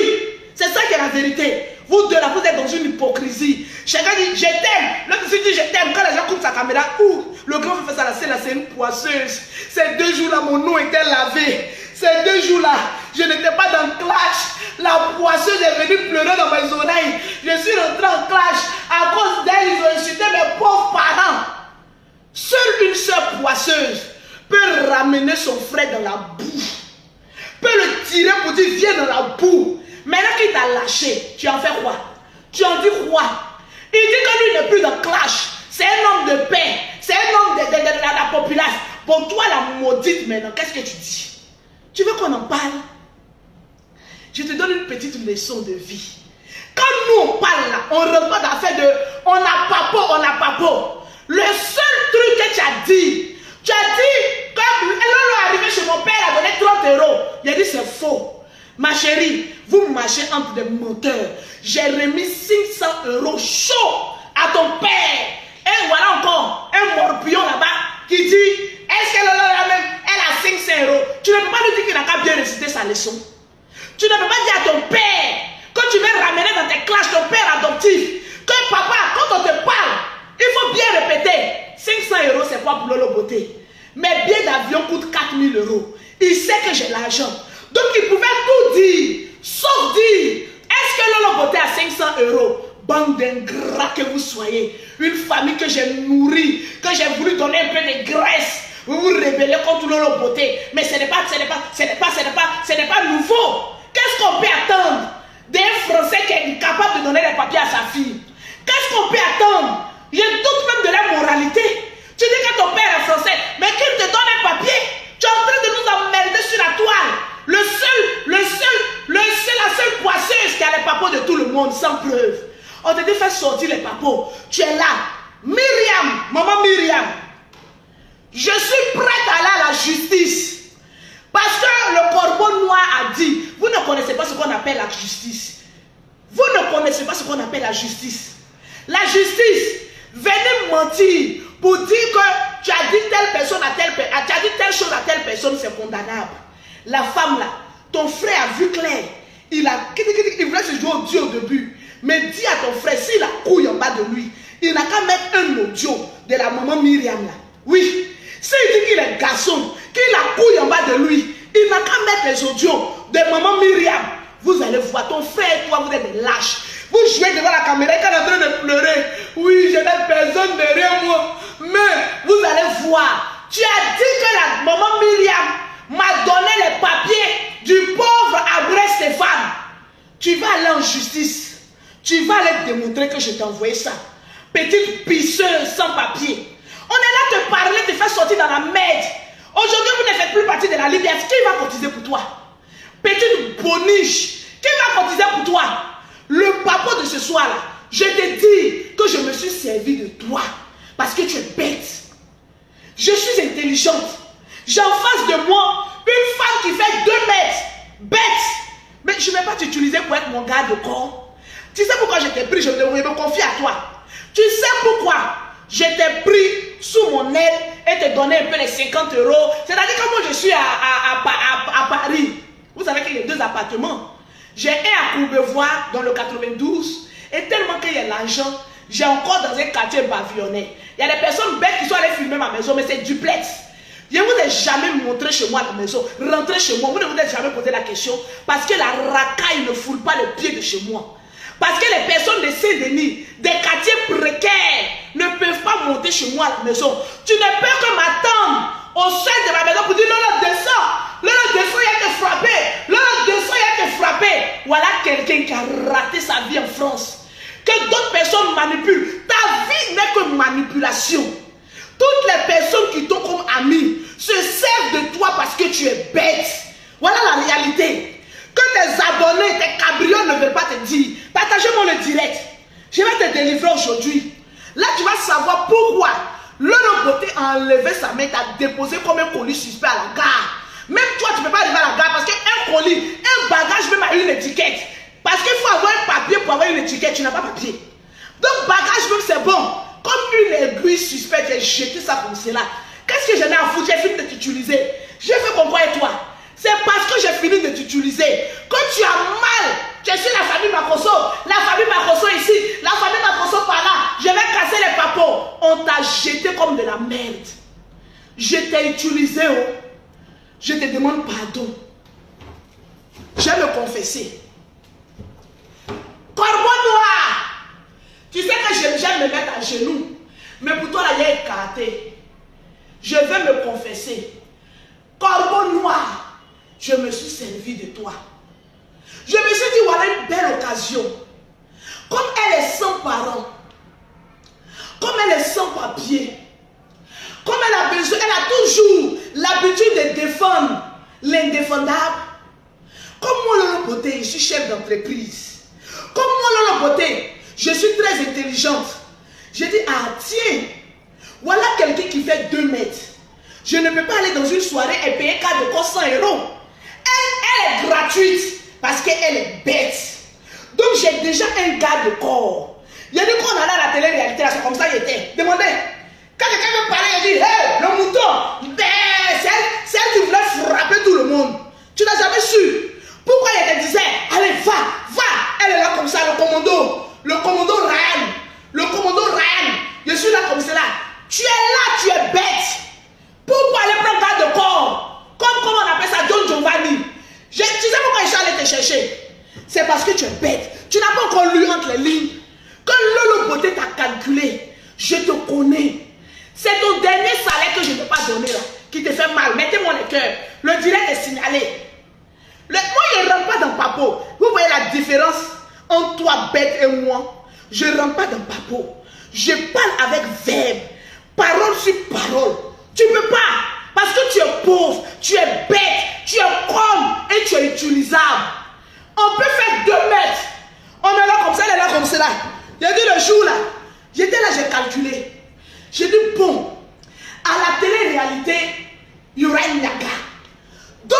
c'est ça qui est la vérité. Vous deux là, vous êtes dans une hypocrisie. Chacun dit je t'aime. L'autre dit je t'aime. Quand les gens coupent sa caméra, le grand frère fait ça là, c'est une poisseuse. Ces 2 jours-là, mon nom était lavé. Ces 2 jours-là, je n'étais pas dans le clash. La poisseuse est venue pleurer dans mes oreilles. Je suis rentré en clash. À cause d'elle, ils ont insulté mes pauvres parents. Seule une seule poisseuse peut ramener son frère dans la boue. Peut le tirer pour dire viens dans la boue. Maintenant qu'il t'a lâché, tu en fais quoi? Tu en dis quoi? Il dit que lui n'est plus dans clash. C'est un homme de paix. C'est un homme de la populace. Pour toi, la maudite maintenant, qu'est-ce que tu dis? Tu veux qu'on en parle? Je te donne une petite leçon de vie. Quand nous on parle là, on rentre pas dans l'affaire de on n'a pas peau. Le seul truc que tu as dit, quand elle est arrivée chez mon père, elle a donné 30 €. Il a dit c'est faux. Ma chérie, vous marchez entre des menteurs. J'ai remis 500 € chaud à ton père. Et voilà encore un morpion là-bas qui dit est-ce qu'elle a 500 €? Tu ne peux pas lui dire qu'il n'a qu'à bien réciter sa leçon. Tu ne peux pas dire à ton père, quand tu veux ramener dans tes classes ton père adoptif, que papa, quand on te parle, il faut bien répéter. 500 € c'est quoi pour Lolo Beauté? Mes billets d'avion coûtent 4000 €. Il sait que j'ai l'argent. Donc il pouvait tout dire, sauf dire, est-ce que Lolo Beauté a 500 €? Bande d'ingrats que vous soyez, une famille que j'ai nourrie, que j'ai voulu donner un peu de graisse, vous vous rébellez contre Lolo Beauté, mais ce n'est pas nouveau. Qu'est-ce qu'on peut attendre d'un Français qui est incapable de donner les papiers à sa fille? Qu'est-ce qu'on peut attendre? Il y a doute même de la moralité. Tu dis que ton père est français, mais qu'il te donne un papier, tu es en train de nous emmerder sur la toile. La seule poisseuse qui a les papiers de tout le monde, sans preuve. On te dit faire sortir les papiers. Tu es là. Myriam, maman Myriam, je suis prête à aller à la justice. Parce que le corbeau noir a dit, vous ne connaissez pas ce qu'on appelle la justice. Vous ne connaissez pas ce qu'on appelle la justice. La justice, venez mentir pour dire que tu as dit telle personne à telle personne, tu as dit telle chose à telle personne, c'est condamnable. La femme là, ton frère a vu clair. Il voulait se jouer au Dieu au début. Mais dis à ton frère, s'il a couille en bas de lui, il n'a qu'à mettre un audio de la maman Myriam là. Oui. S'il dit qu'il est garçon, qu'il a couille en bas de lui, il n'a qu'à mettre les audios de maman Myriam. Vous allez voir, ton frère et toi, vous êtes des lâches. Vous jouez devant la caméra et quand on est en train de pleurer, oui, je n'ai personne derrière moi. Mais vous allez voir, tu as dit que la maman Myriam m'a donné les papiers du pauvre Abré Stéphane. Tu vas aller en justice. Tu vas aller te démontrer que je t'ai envoyé ça. Petite pisseuse sans papier. On est là te parler, te faire sortir dans la merde. Aujourd'hui, vous ne faites plus partie de la liberté. Qui va cotiser pour toi? Petite boniche. Qui va cotiser pour toi? Le papa de ce soir-là, je te dis que je me suis servi de toi. Parce que tu es bête. Je suis intelligente. J'ai en face de moi une femme qui fait 2 mètres. Bête. Mais je ne vais pas t'utiliser pour être mon garde de corps. Tu sais pourquoi je t'ai pris? Je me confie à toi. Tu sais pourquoi je t'ai pris sous mon aile et te donné un peu les 50 €. C'est-à-dire que moi je suis à Paris. Vous savez qu'il y a 2 appartements. J'ai un à Courbevoie dans le 92. Et tellement qu'il y a l'argent, j'ai encore dans un quartier bavillonné. Il y a des personnes bêtes qui sont allées filmer ma maison, mais c'est duplex. Je ne vous ai jamais montré chez moi à la maison. Rentrez chez moi, vous ne vous êtes jamais posé la question. Parce que la racaille ne foule pas le pied de chez moi. Parce que les personnes de Saint-Denis, des quartiers précaires, ne peuvent pas monter chez moi à la maison. Tu ne peux que m'attendre au seuil de ma maison pour dire non, descends. Là, descends, il y a que frapper. Là, descends, il y a que frapper. Voilà quelqu'un qui a raté sa vie en France. Que d'autres personnes manipulent. Ta vie n'est que manipulation. Toutes les personnes qui t'ont comme ami se servent de toi parce que tu es bête. Voilà la réalité. Que tes abonnés, tes cabrioles ne veulent pas te dire. Partagez-moi le direct. Je vais te délivrer aujourd'hui. Là, tu vas savoir pourquoi Lolo Beauté a enlevé sa main, t'a déposé comme un colis suspect à la gare. Même toi, tu ne peux pas arriver à la gare parce qu'un colis, un bagage, même à une étiquette. Parce qu'il faut avoir un papier pour avoir une étiquette. Tu n'as pas papier. Donc, bagage même, c'est bon. Comme une aiguille suspecte, j'ai jeté ça comme cela. Qu'est-ce que j'en ai à foutre? J'ai fini de t'utiliser. J'ai fait comme quoi et toi? C'est parce que j'ai fini de t'utiliser. Quand tu as mal, tu es sur la famille Makosso, la famille Makosso ici, la famille Makosso par là, je vais casser les papos. On t'a jeté comme de la merde. Je t'ai utilisé. Oh. Je te demande pardon. Je vais me confesser. Corbeau noir. Tu sais que j'aime me mettre à genoux. Mais pour toi, là, il y a écarté. Je vais me confesser. Corbeau noir. Je me suis servi de toi. Je me suis dit, voilà une belle occasion. Comme elle est sans parents, comme elle est sans papier, comme elle a besoin, elle a toujours l'habitude de défendre l'indéfendable. Comme moi, Lolo Beauté, je suis chef d'entreprise. Comme moi, Lolo Beauté, je suis très intelligente. J'ai dit, ah tiens, voilà quelqu'un qui fait 2 mètres. Je ne peux pas aller dans une soirée et payer 4 de 100 €. Elle est gratuite parce qu'elle est bête. Donc j'ai déjà un garde de corps. Il y a dit qu'on allait à la télé-réalité, c'est comme ça il était. Demandez. Quand quelqu'un me parlait, il dit, hey, le mouton, c'est elle qui voulait frapper tout le monde. Tu n'as jamais su. Pourquoi il te disait, allez, va. Elle est là comme ça, le commando Ryan. Le commando Ryan. Je suis là comme cela. Tu es là, tu es bête. Pourquoi aller prendre garde de corps? Comme on appelle ça, Don Giovanni. Tu sais pourquoi je suis allé te chercher? C'est parce que tu es bête. Tu n'as pas encore lu entre les lignes. Quand Lolo Beauté t'a calculé, je te connais. C'est ton dernier salaire que je ne peux pas donner là, qui te fait mal. Mettez-moi le cœur. Le direct est signalé. Moi, je ne rentre pas dans Papo. Vous voyez la différence entre toi, bête, et moi? Je ne rentre pas dans Papo. Je parle avec verbe. Parole sur parole. Tu ne peux pas. Parce que tu es pauvre, tu es bête, tu es con et tu es utilisable. On peut faire 2 mètres. On est là comme ça, elle est là comme cela. J'ai dit le jour là, j'étais là, j'ai calculé. J'ai dit bon, à la télé-réalité, il y aura une Niaga. Donc,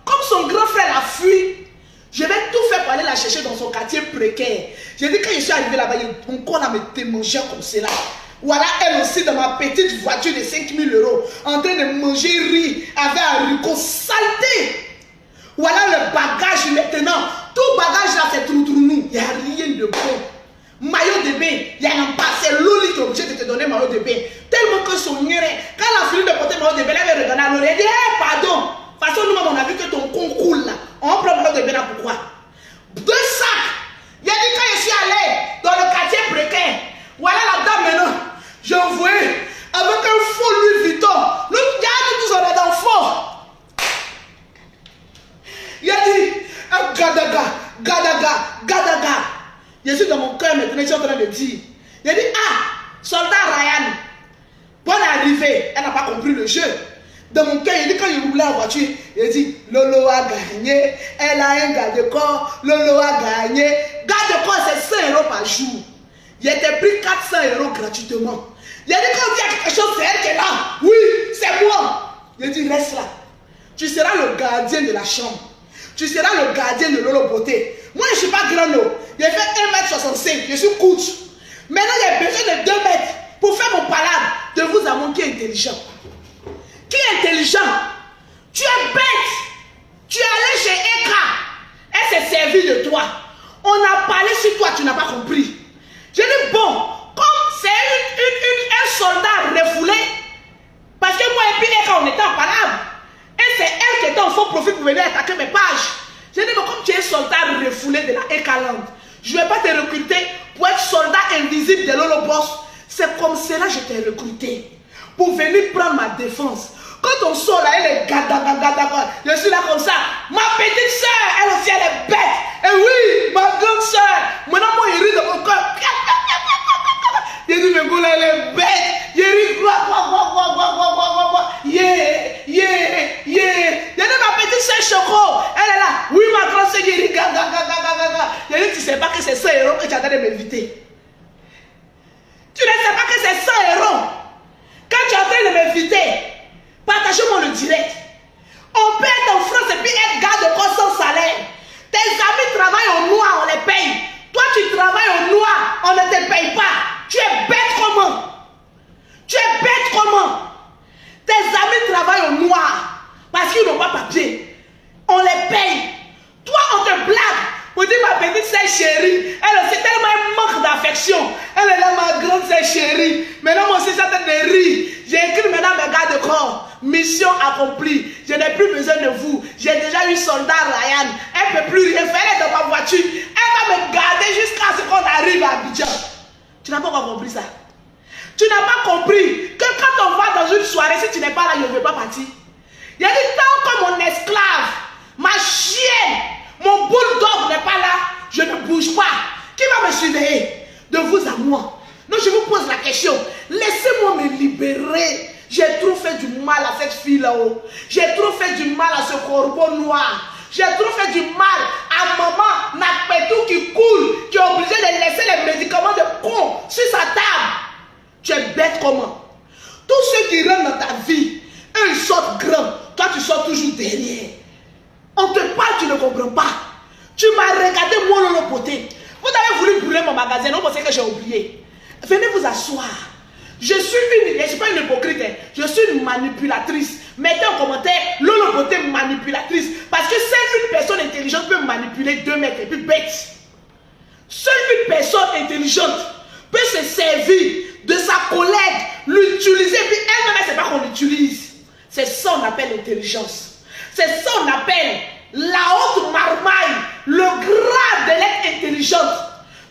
comme son grand frère a fui, je vais tout faire pour aller la chercher dans son quartier précaire. J'ai dit quand je suis arrivé là-bas, mon corps là me démangeait comme cela. Voilà, elle aussi dans ma petite voiture de 5 000 €, en train de manger riz avec haricot saleté. Voilà le bagage maintenant. Tout bagage là, c'est trou-trou-nous. Il n'y a rien de bon. Maillot de bain, il n'y en a pas. C'est Loli qui est obligé de te donner maillot de bain. Tellement que son néré, quand elle a fini de porter maillot de bain, elle avait regardé à l'oreille. Elle dit, hey, pardon. De toute façon, nous-mêmes, on a vu que ton con coule là. On prend maillot de bain là, pourquoi? 2 sacs. Il a dit, quand je suis allé dans le quartier précaire, voilà la dame maintenant. J'ai envoyé avec un faux Louis Vuitton. Nous, tous on est dans le faux. Il a dit, Gadaga. Je suis dans mon cœur maintenant, je suis en train de dire. Il a dit, ah, soldat Ryan, bonne arrivée. Elle n'a pas compris le jeu. Dans mon cœur, il dit, quand il roulait en voiture, il dit, Lolo a gagné. Elle a un garde de corps. Lolo a gagné. Garde de corps, c'est 100 € par jour. Il a été pris 400 € gratuitement. Il a dit quand il y a quelque chose, c'est elle qui est là. Oui, c'est moi. Il a dit reste là. Tu seras le gardien de la chambre. Tu seras le gardien de Lolo Beauté. Moi, je ne suis pas grand. J'ai fait 1,65 m. Je suis courte. Maintenant, j'ai besoin de 2 mètres pour faire mon palade. De vous avouer qui est intelligent. Qui est intelligent? Tu es bête. Tu es allé chez Eka. Elle s'est servie de toi. On a parlé sur toi, tu n'as pas compris. J'ai dit bon. Comme c'est un soldat refoulé, parce que moi et puis quand on était en palabre, et c'est elle qui était en faux profil pour venir attaquer mes pages. J'ai dit, mais comme tu es soldat refoulé de la Ekaland, je ne vais pas te recruter pour être soldat invisible de Lolo Boss. C'est comme cela que je t'ai recruté, pour venir prendre ma défense. Quand on sort là, elle est gada. Je suis là comme ça. Ma petite soeur, elle aussi, elle est bête. Et oui, ma grande soeur. Maintenant, moi, il rit dans mon corps. Il dit, mais Goula, elle est bête. Il rit, yeah. Il dit, ma petite soeur Choco, elle est là. Oui, ma grande soeur, il rit, Il dit, tu ne sais pas que c'est 100 € que tu as train de m'inviter. Tu ne sais pas que c'est 100 €. Quand tu es en train de m'inviter, partagez-moi le direct. On peut être en France et puis être garde de corps sans salaire. Tes amis travaillent au noir, on les paye. Toi, tu travailles au noir, on ne te paye travaillent au noir parce qu'ils n'ont pas papier. On les paye. Toi, on te blague. On dit ma petite sœur chérie. Elle aussi tellement un manque d'affection. Elle est là, ma grande sœur chérie. Maintenant, moi aussi, ça tête de rire. J'ai écrit maintenant mes gardes-corps. Mission accomplie. Je n'ai plus besoin de vous. J'ai déjà eu soldat Ryan. Elle ne peut plus rien faire. Elle est dans ma voiture. Elle va me garder jusqu'à ce qu'on arrive à Abidjan. Tu n'as pas encore compris ça. Tu n'as pas compris que quand on va dans une soirée, si tu n'es pas là, je ne veux pas partir. Il y a des temps comme mon esclave, ma chienne, mon bulldog n'est pas là, je ne bouge pas. Qui va me surveiller? De vous à moi. Donc je vous pose la question. Laissez-moi me libérer. J'ai trop fait du mal à cette fille là-haut. J'ai trop fait du mal à ce corbeau noir. J'ai trop fait du mal à maman Nakpetou qui coule, qui est obligée de laisser les médicaments de con sur sa table. Tu es bête comment? Tous ceux qui rentrent dans ta vie, eux ils sortent grands. Toi tu sors toujours derrière. On te parle, tu ne comprends pas. Tu m'as regardé mon lolo poté. Vous avez voulu brûler mon magasin, non, parce que j'ai oublié. Venez vous asseoir. Je ne suis pas une hypocrite, hein. Je suis une manipulatrice. Mettez en commentaire lolo poté manipulatrice. Parce que seule une personne intelligente peut manipuler 2 mecs et puis bête. Seule une personne intelligente peut se servir de sa collègue, l'utiliser, puis elle-même ne sait pas qu'on l'utilise. C'est ça qu'on appelle l'intelligence. C'est ça qu'on appelle la haute marmaille, le grade de l'être intelligente.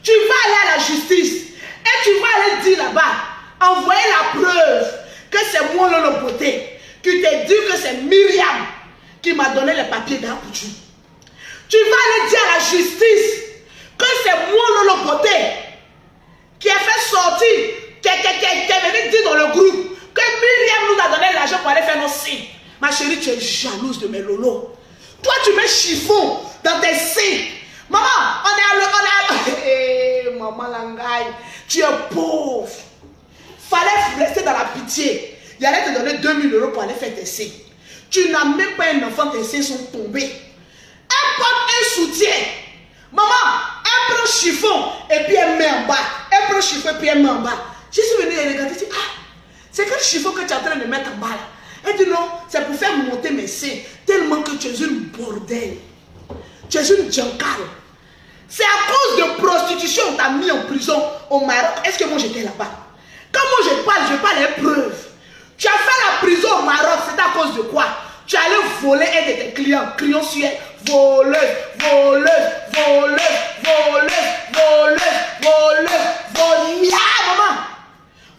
Tu vas aller à la justice et tu vas aller dire là-bas, envoyer la preuve que c'est moi le poté qui te dit que c'est Myriam qui m'a donné les papiers d'Apoutou. Tu vas aller dire à la justice que c'est moi le poté qui a fait sortir, qui est venu dire dans le groupe que Myriam nous a donné l'argent pour aller faire nos signes. Ma chérie, tu es jalouse de mes lolos. Toi, tu mets chiffon dans tes signes. Maman, maman Langaï, tu es pauvre. Fallait rester dans la pitié. Il allait te donner 2000 € pour aller faire tes signes. Tu n'as même pas un enfant, tes signes sont tombés. Elle porte un soutien. Maman, elle prend chiffon et puis elle met en bas. Elle prend chiffon et puis elle met en bas. Je suis venue et regarder, je dis, ah, c'est quel chiffon que tu es en train de mettre en bas là? Elle dit non, c'est pour faire monter mes seins. Tellement que tu es une bordel. Tu es une djankale. C'est à cause de prostitution qu'on t'a mis en prison au Maroc. Est-ce que moi j'étais là-bas? Quand moi je parle les preuves. Tu as fait la prison au Maroc, c'est à cause de quoi? Tu allais voler un de tes clients, criant sur elle. Voleuse, voleuse, voleuse, voleuse, voleuse, voleuse, voleuse. Ah, maman!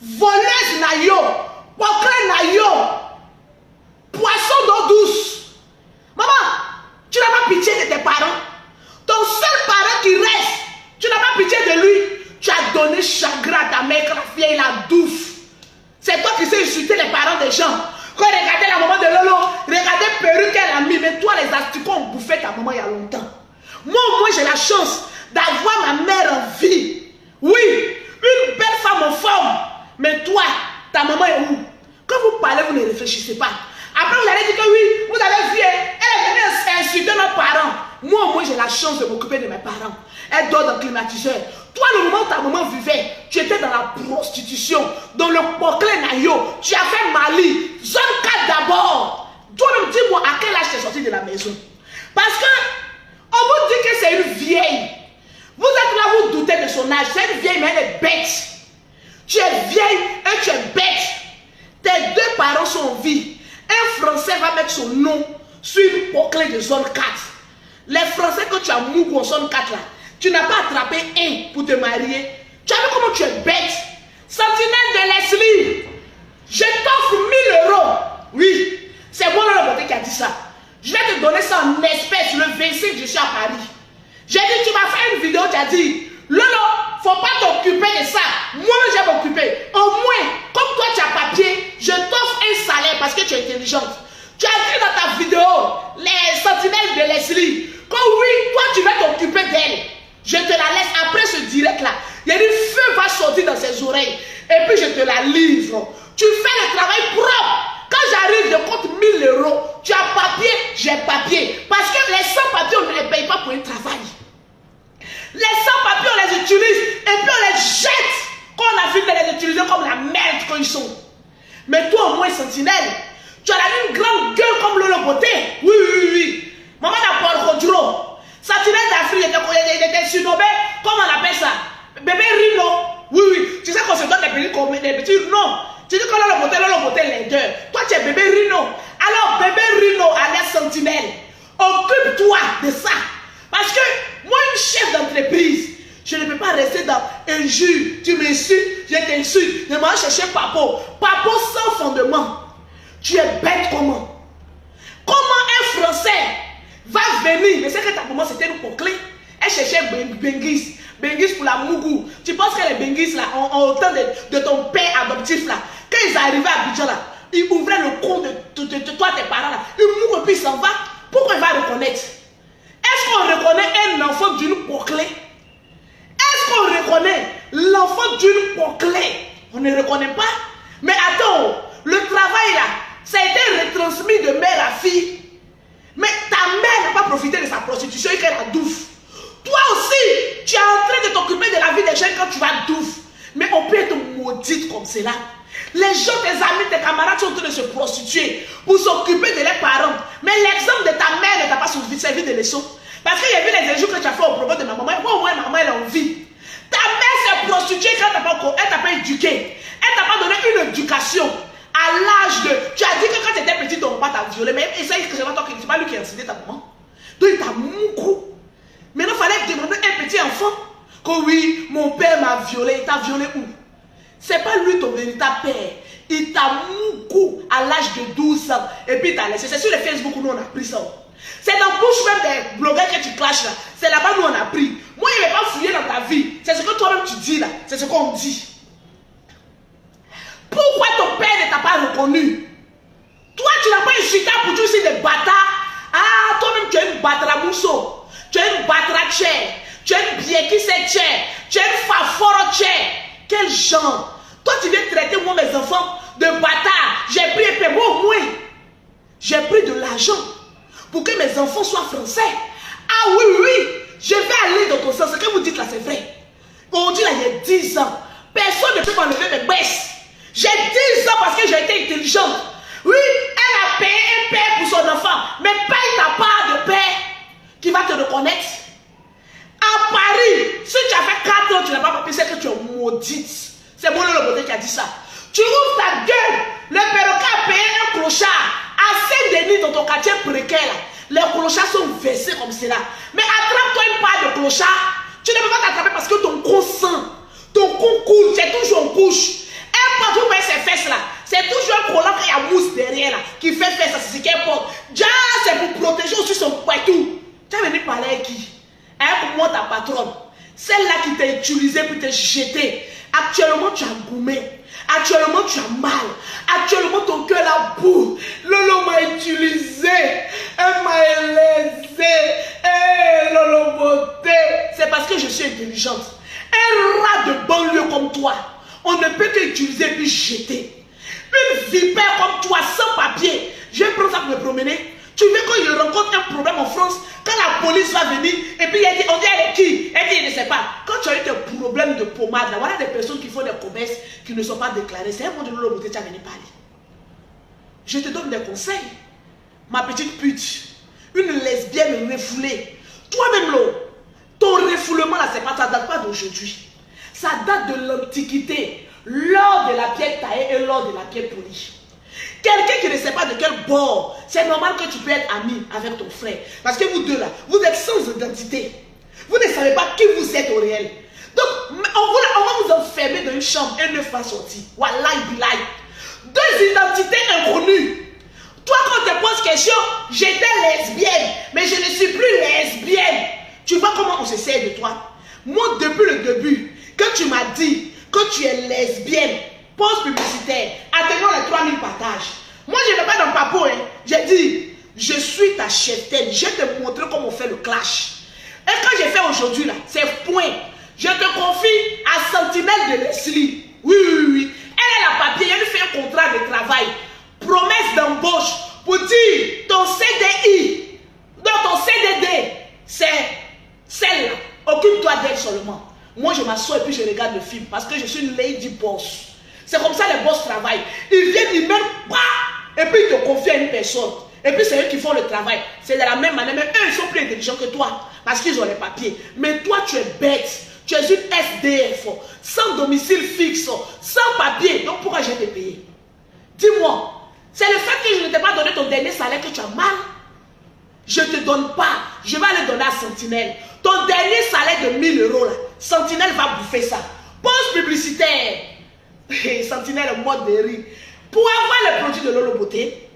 Voleuse nayo, pocré nayo, poisson d'eau douce. Maman, tu n'as pas pitié de tes parents. Ton seul parent qui reste, tu n'as pas pitié de lui. Tu as donné chagrin à ta mère quand la fille la douffe. C'est toi qui sais insulter les parents des gens. Quand regardez la maman de Lolo, regardez perruque qu'elle a mis, mais toi les asticots ont bouffé ta maman il y a longtemps. Moi au moins j'ai la chance d'avoir ma mère en vie. Oui, une belle femme en forme. Mais toi, ta maman est où? Quand vous parlez, vous ne réfléchissez pas. Après vous allez dire que oui, vous avez vu, elle est venue insulter nos parents. Moi au moins j'ai la chance de m'occuper de mes parents. Elle dort dans le climatiseur. Toi, le moment où ta maman vivait, tu étais dans la prostitution, dans le Poclé Nayo. Tu as fait Mali, zone 4 d'abord. Toi-même, dis-moi à quel âge tu es sorti de la maison. Parce que on vous dit que c'est une vieille. Vous êtes là, vous doutez de son âge. C'est une vieille, mais elle est bête. Tu es vieille et tu es bête. Tes 2 parents sont en vie. Un Français va mettre son nom sur une Poclé de zone 4. Les Français que tu as mouru en zone 4 là, tu n'as pas attrapé un pour te marier. Tu as vu comment tu es bête? Sentinelle de Leslie, je t'offre 1000 €. Oui, c'est moi le beauté qui a dit ça. Je vais te donner ça en espèces le 25, je suis à Paris. J'ai dit, tu m'as fait une vidéo, tu as dit, Lolo, faut pas t'occuper de ça. Moi, je vais m'occuper. Au moins, comme toi tu as papier, je t'offre un salaire parce que tu es intelligente. Tu as dit dans ta vidéo, les sentinelles de Leslie, que oui, toi tu vas t'occuper d'elle. Je te la laisse après ce direct là. Il y a du feu va sortir dans ses oreilles. Et puis je te la livre. Tu fais le travail propre. Quand j'arrive, je compte 1000 €. Tu as papier, j'ai papier. Parce que les sans-papiers, on ne les paye pas pour un travail. Les sans-papiers, on les utilise et puis on les jette. Quand on a fini de les utiliser comme la merde quand ils sont. Mais toi, au moins, sentinelle, tu as la Bruno, alias Sentinelle, occupe-toi de ça. Parce que moi, une chef d'entreprise, je ne peux pas rester dans injure. Tu m'insultes, je t'insulte. Je m'en chercher Papo. Papo sans fondement. Tu es bête comment? Comment un Français va venir? Mais c'est que pour moi, c'était une clé. Elle cherchait Bengis. Bengis pour la Mougou. Tu penses que les Bengis là ont autant de ton père adoptif là? Quand ils arrivaient à Abidjan là, ils ouvraient le compte de toi, tes parents là. Ils mourent et puis ils s'en vont. Pourquoi il va reconnaître? Est-ce qu'on reconnaît un enfant d'une clé? Est-ce qu'on reconnaît l'enfant d'une clé? On ne reconnaît pas. Mais attends, le travail là, ça a été retransmis de mère à fille. Mais ta mère n'a pas profité de sa prostitution et qu'elle a douffe. Toi aussi, tu es en train de t'occuper de la vie des gens quand tu vas douffe. Mais on peut être maudite comme cela. Les gens, tes amis, tes camarades sont en train de se prostituer pour s'occuper de leurs parents. Mais l'exemple de ta mère ne t'a pas servi de leçon. Parce qu'il y a vu les injures que tu as fait au propos de ma maman. Moi, au moins, ma maman, elle a envie. Ta mère s'est prostituée quand elle t'a pas éduqué. Elle t'a pas donné une éducation. À l'âge de... Tu as dit que quand tu étais petit, ton papa t'a violé. Mais essaye que c'est pas lui qui a incité ta maman. Donc il t'a moucou. Maintenant, il fallait demander à un petit enfant que oui, mon père m'a violé. Il t'a violé où? C'est pas lui ton véritable père. Il t'a moucou à l'âge de 12 ans. Et puis il t'a laissé. C'est sur le Facebook où nous on a pris ça. C'est dans la bouche même des blogueurs que tu clashes là. C'est là-bas où on a pris. Moi, il ne va pas fouiller dans ta vie. C'est ce que toi-même tu dis là. C'est ce qu'on dit. Pourquoi ton père ne t'a pas reconnu? Toi, tu n'as pas insulté pour dire aussi des bâtards. Ah, toi-même, tu es une batramousseau. Tu es une batrachère. Tu es une biekissetchère. Tu es une faforotchère. Quel genre? Toi, tu viens traiter moi, mes enfants, de bâtards. J'ai pris un peu, moi, j'ai pris de l'argent pour que mes enfants soient français. Ah oui, oui, je vais aller dans ton sens. Ce que vous dites là, c'est vrai. On dit là, il y a 10 ans. Personne ne peut m'enlever mes baisses. J'ai 10 ans parce que j'ai été intelligente. Oui, elle a payé un père pour son enfant. Mais paye ta part de père qui va te reconnaître. À Paris, si tu as fait 4 ans, tu n'as pas papier, c'est que tu es maudite. C'est moi le beauté qui a dit ça. Tu ouvres ta gueule. Le perroquet a payé un clochard. À Saint-Denis, dans ton quartier précaire, les clochards sont versés comme cela. Mais attrape-toi une part de clochard. Tu ne peux pas t'attraper parce que ton con sent. Ton con coule, c'est toujours en couche. Un part où ses fesses là, c'est toujours un collant qui a mousse derrière là, qui fait faire ça, c'est ce qu'elle porte. Déjà, c'est pour protéger aussi son poitou. Tu as venu parler avec qui? Avec moi, ta patronne. Celle-là qui t'a utilisé pour te jeter. Actuellement, tu as goumé. Actuellement, tu as mal. Actuellement, ton cœur a bout. Lolo m'a utilisé. Elle m'a laissé. Hey, Lolo beauté. C'est parce que je suis intelligente. Un rat de banlieue comme toi, on ne peut qu'utiliser puis jeter. Une vipère comme toi, sans papier. Je vais prendre ça pour me promener. Tu veux qu'il rencontre un problème en France, quand la police va venir, et puis elle dit, on dit elle est qui? Elle dit, je ne sais pas. Quand tu as eu des problèmes de pommade, là, voilà des personnes qui font des commerces qui ne sont pas déclarés. C'est un monde de l'eau que tu as venu parler. Je te donne des conseils. Ma petite pute, une lesbienne refoulée. Toi-même, l'eau, ton refoulement là, ça date pas d'aujourd'hui. Ça date de l'Antiquité, lors de la pierre taillée et lors de la pierre polie. Quelqu'un qui ne sait pas de quel bord, c'est normal que tu peux être ami avec ton frère. Parce que vous deux là, vous êtes sans identité. Vous ne savez pas qui vous êtes au réel. Donc, on va vous enfermer dans une chambre et ne pas sortir. Wallahi billahi. Deux identités inconnues. Toi, quand on te pose question, j'étais lesbienne, mais je ne suis plus lesbienne. Tu vois comment on se sert de toi? Moi, depuis le début, quand tu m'as dit que tu es lesbienne, pause publicitaire, atteignons les 3000 partages. Moi, je ne vais pas dans Papo. Hein. J'ai dit, je suis ta cheftaine. Je vais te montrer comment on fait le clash. Et quand j'ai fait aujourd'hui, là, c'est point. Je te confie à Sentinelle de Leslie. Oui, oui, oui. Elle a la papier, elle fait un contrat de travail. Promesse d'embauche pour dire ton CDI, non, ton CDD, c'est celle-là. Occupe-toi d'elle seulement. Moi, je m'assois et puis je regarde le film parce que je suis une lady boss. C'est comme ça les boss travaillent. Ils viennent, ils mettent, et puis ils te confient à une personne. Et puis c'est eux qui font le travail. C'est de la même manière. Mais eux, ils sont plus intelligents que toi. Parce qu'ils ont les papiers. Mais toi, tu es bête. Tu es une SDF. Sans domicile fixe. Sans papier. Donc pourquoi je vais te payer? Dis-moi. C'est le fait que je ne t'ai pas donné ton dernier salaire que tu as mal, je ne te donne pas. Je vais aller donner à Sentinelle. Ton dernier salaire de 1000 euros, là, Sentinelle va bouffer ça. Pause publicitaire. Sentinelle mode de rire. Pour avoir le produit de Lolo Beauté,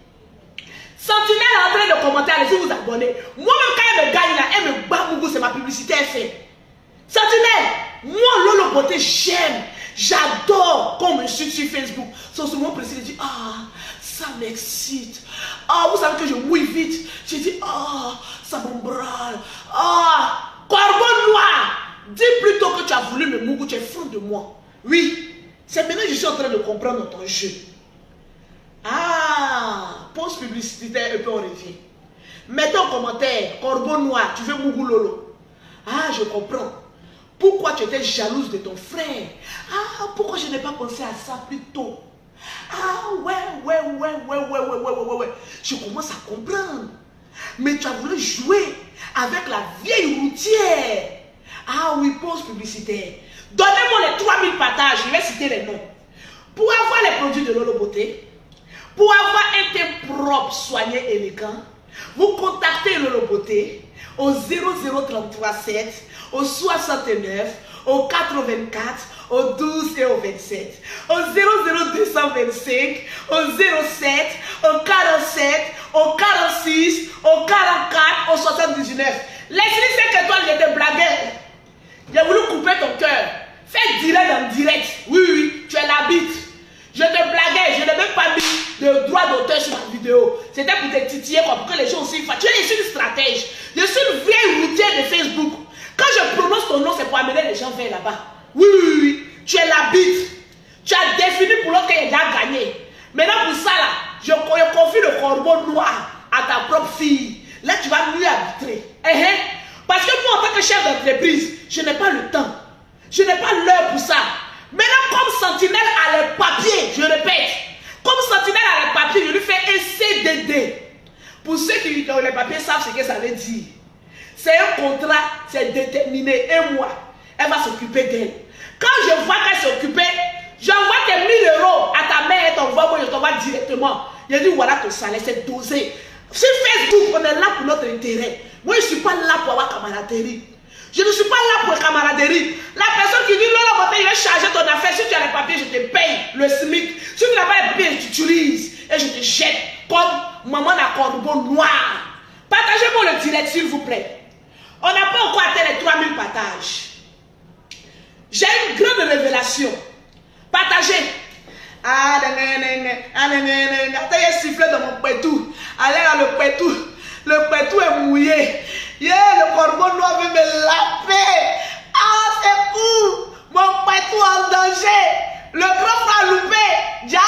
Sentinelle est en train de commenter, allez-y vous abonner. Moi-même, quand elle me gagne là, elle me bat Mougou, c'est ma publicité, elle fait. Sentinelle, moi, Lolo Beauté, j'aime, j'adore qu'on me suit sur Facebook. Son souvent précis, il dit, ah, ça m'excite. Ah, vous savez que je mouille vite. J'ai dit, ah, ça m'embrale. Ah, Corbeau Noir, dis plutôt que tu as voulu me Mougou, tu es fou de moi. Oui, c'est maintenant que je suis en train de comprendre ton jeu. Ah, pause publicitaire et puis on revient. Mettez en commentaire, Corbeau Noir, tu veux Mougou Lolo. Ah, je comprends. Pourquoi tu étais jalouse de ton frère? Ah, pourquoi je n'ai pas pensé à ça plus tôt? Ah, ouais. Je commence à comprendre. Mais tu as voulu jouer avec la vieille routière. Ah oui, pause publicitaire. Donnez-moi les 3000 partages, je vais citer les noms. Pour avoir les produits de Lolo Beauté, pour avoir un teint propre, soigné, élégant, vous contactez Lolo Beauté au 00337, au 69, au 84, au 12 et au 27, au 00225, au 07, au 47, au 46, au 44, au 79. Laisse-lui 5 étoiles, je te blaguais. J'ai voulu couper ton cœur. Fais direct en direct. Oui, tu es la bite. Je te blaguais, je n'ai même pas mis de droit d'auteur sur ma vidéo. C'était pour te titiller, pour que les gens aussi fassent. Tu es une stratège. Je suis une vieille routière de Facebook. Quand je prononce ton nom, c'est pour amener les gens vers là-bas. Oui, tu es la bite. Tu as défini pour l'autre qu'il a déjà gagné. Maintenant, pour ça, là, je confie le Corbeau Noir à ta propre fille. Là, tu vas mieux arbitrer. Parce que moi, en tant que chef d'entreprise, je n'ai pas le temps. Je n'ai pas l'heure pour ça. Maintenant, comme Sentinelle a les papiers, je répète, comme Sentinelle a les papiers, je lui fais un CDD. Pour ceux qui ont les papiers savent ce que ça veut dire. C'est un contrat, c'est déterminé. Et moi, elle va s'occuper d'elle. Quand je vois qu'elle s'est occupée, j'envoie tes 1000 euros à ta mère et t'envoie, moi je t'envoie directement. Je dis voilà ton salaire, c'est dosé. Sur Facebook, on est là pour notre intérêt. Moi, je ne suis pas là pour avoir camaraderie. Je ne suis pas là pour camaraderie. La personne qui dit Lolo Beauté, il va charger ton affaire. Si tu as les papiers, je te paye le SMIC. Si tu n'as pas les papiers, je t'utilise. Et je te jette comme maman à Corbeau Noir. Partagez-moi le direct, s'il vous plaît. On n'a pas encore atteint les 3000 partages. J'ai une grande révélation. Partagez. Ah, attends, sifflé dans mon pétou. Allez là, le pétou. Le pétou est mouillé. Le Corbeau Noir veut me laver. Ah, c'est cool. Mon pétou en danger. Le grand frère loupé. Ja,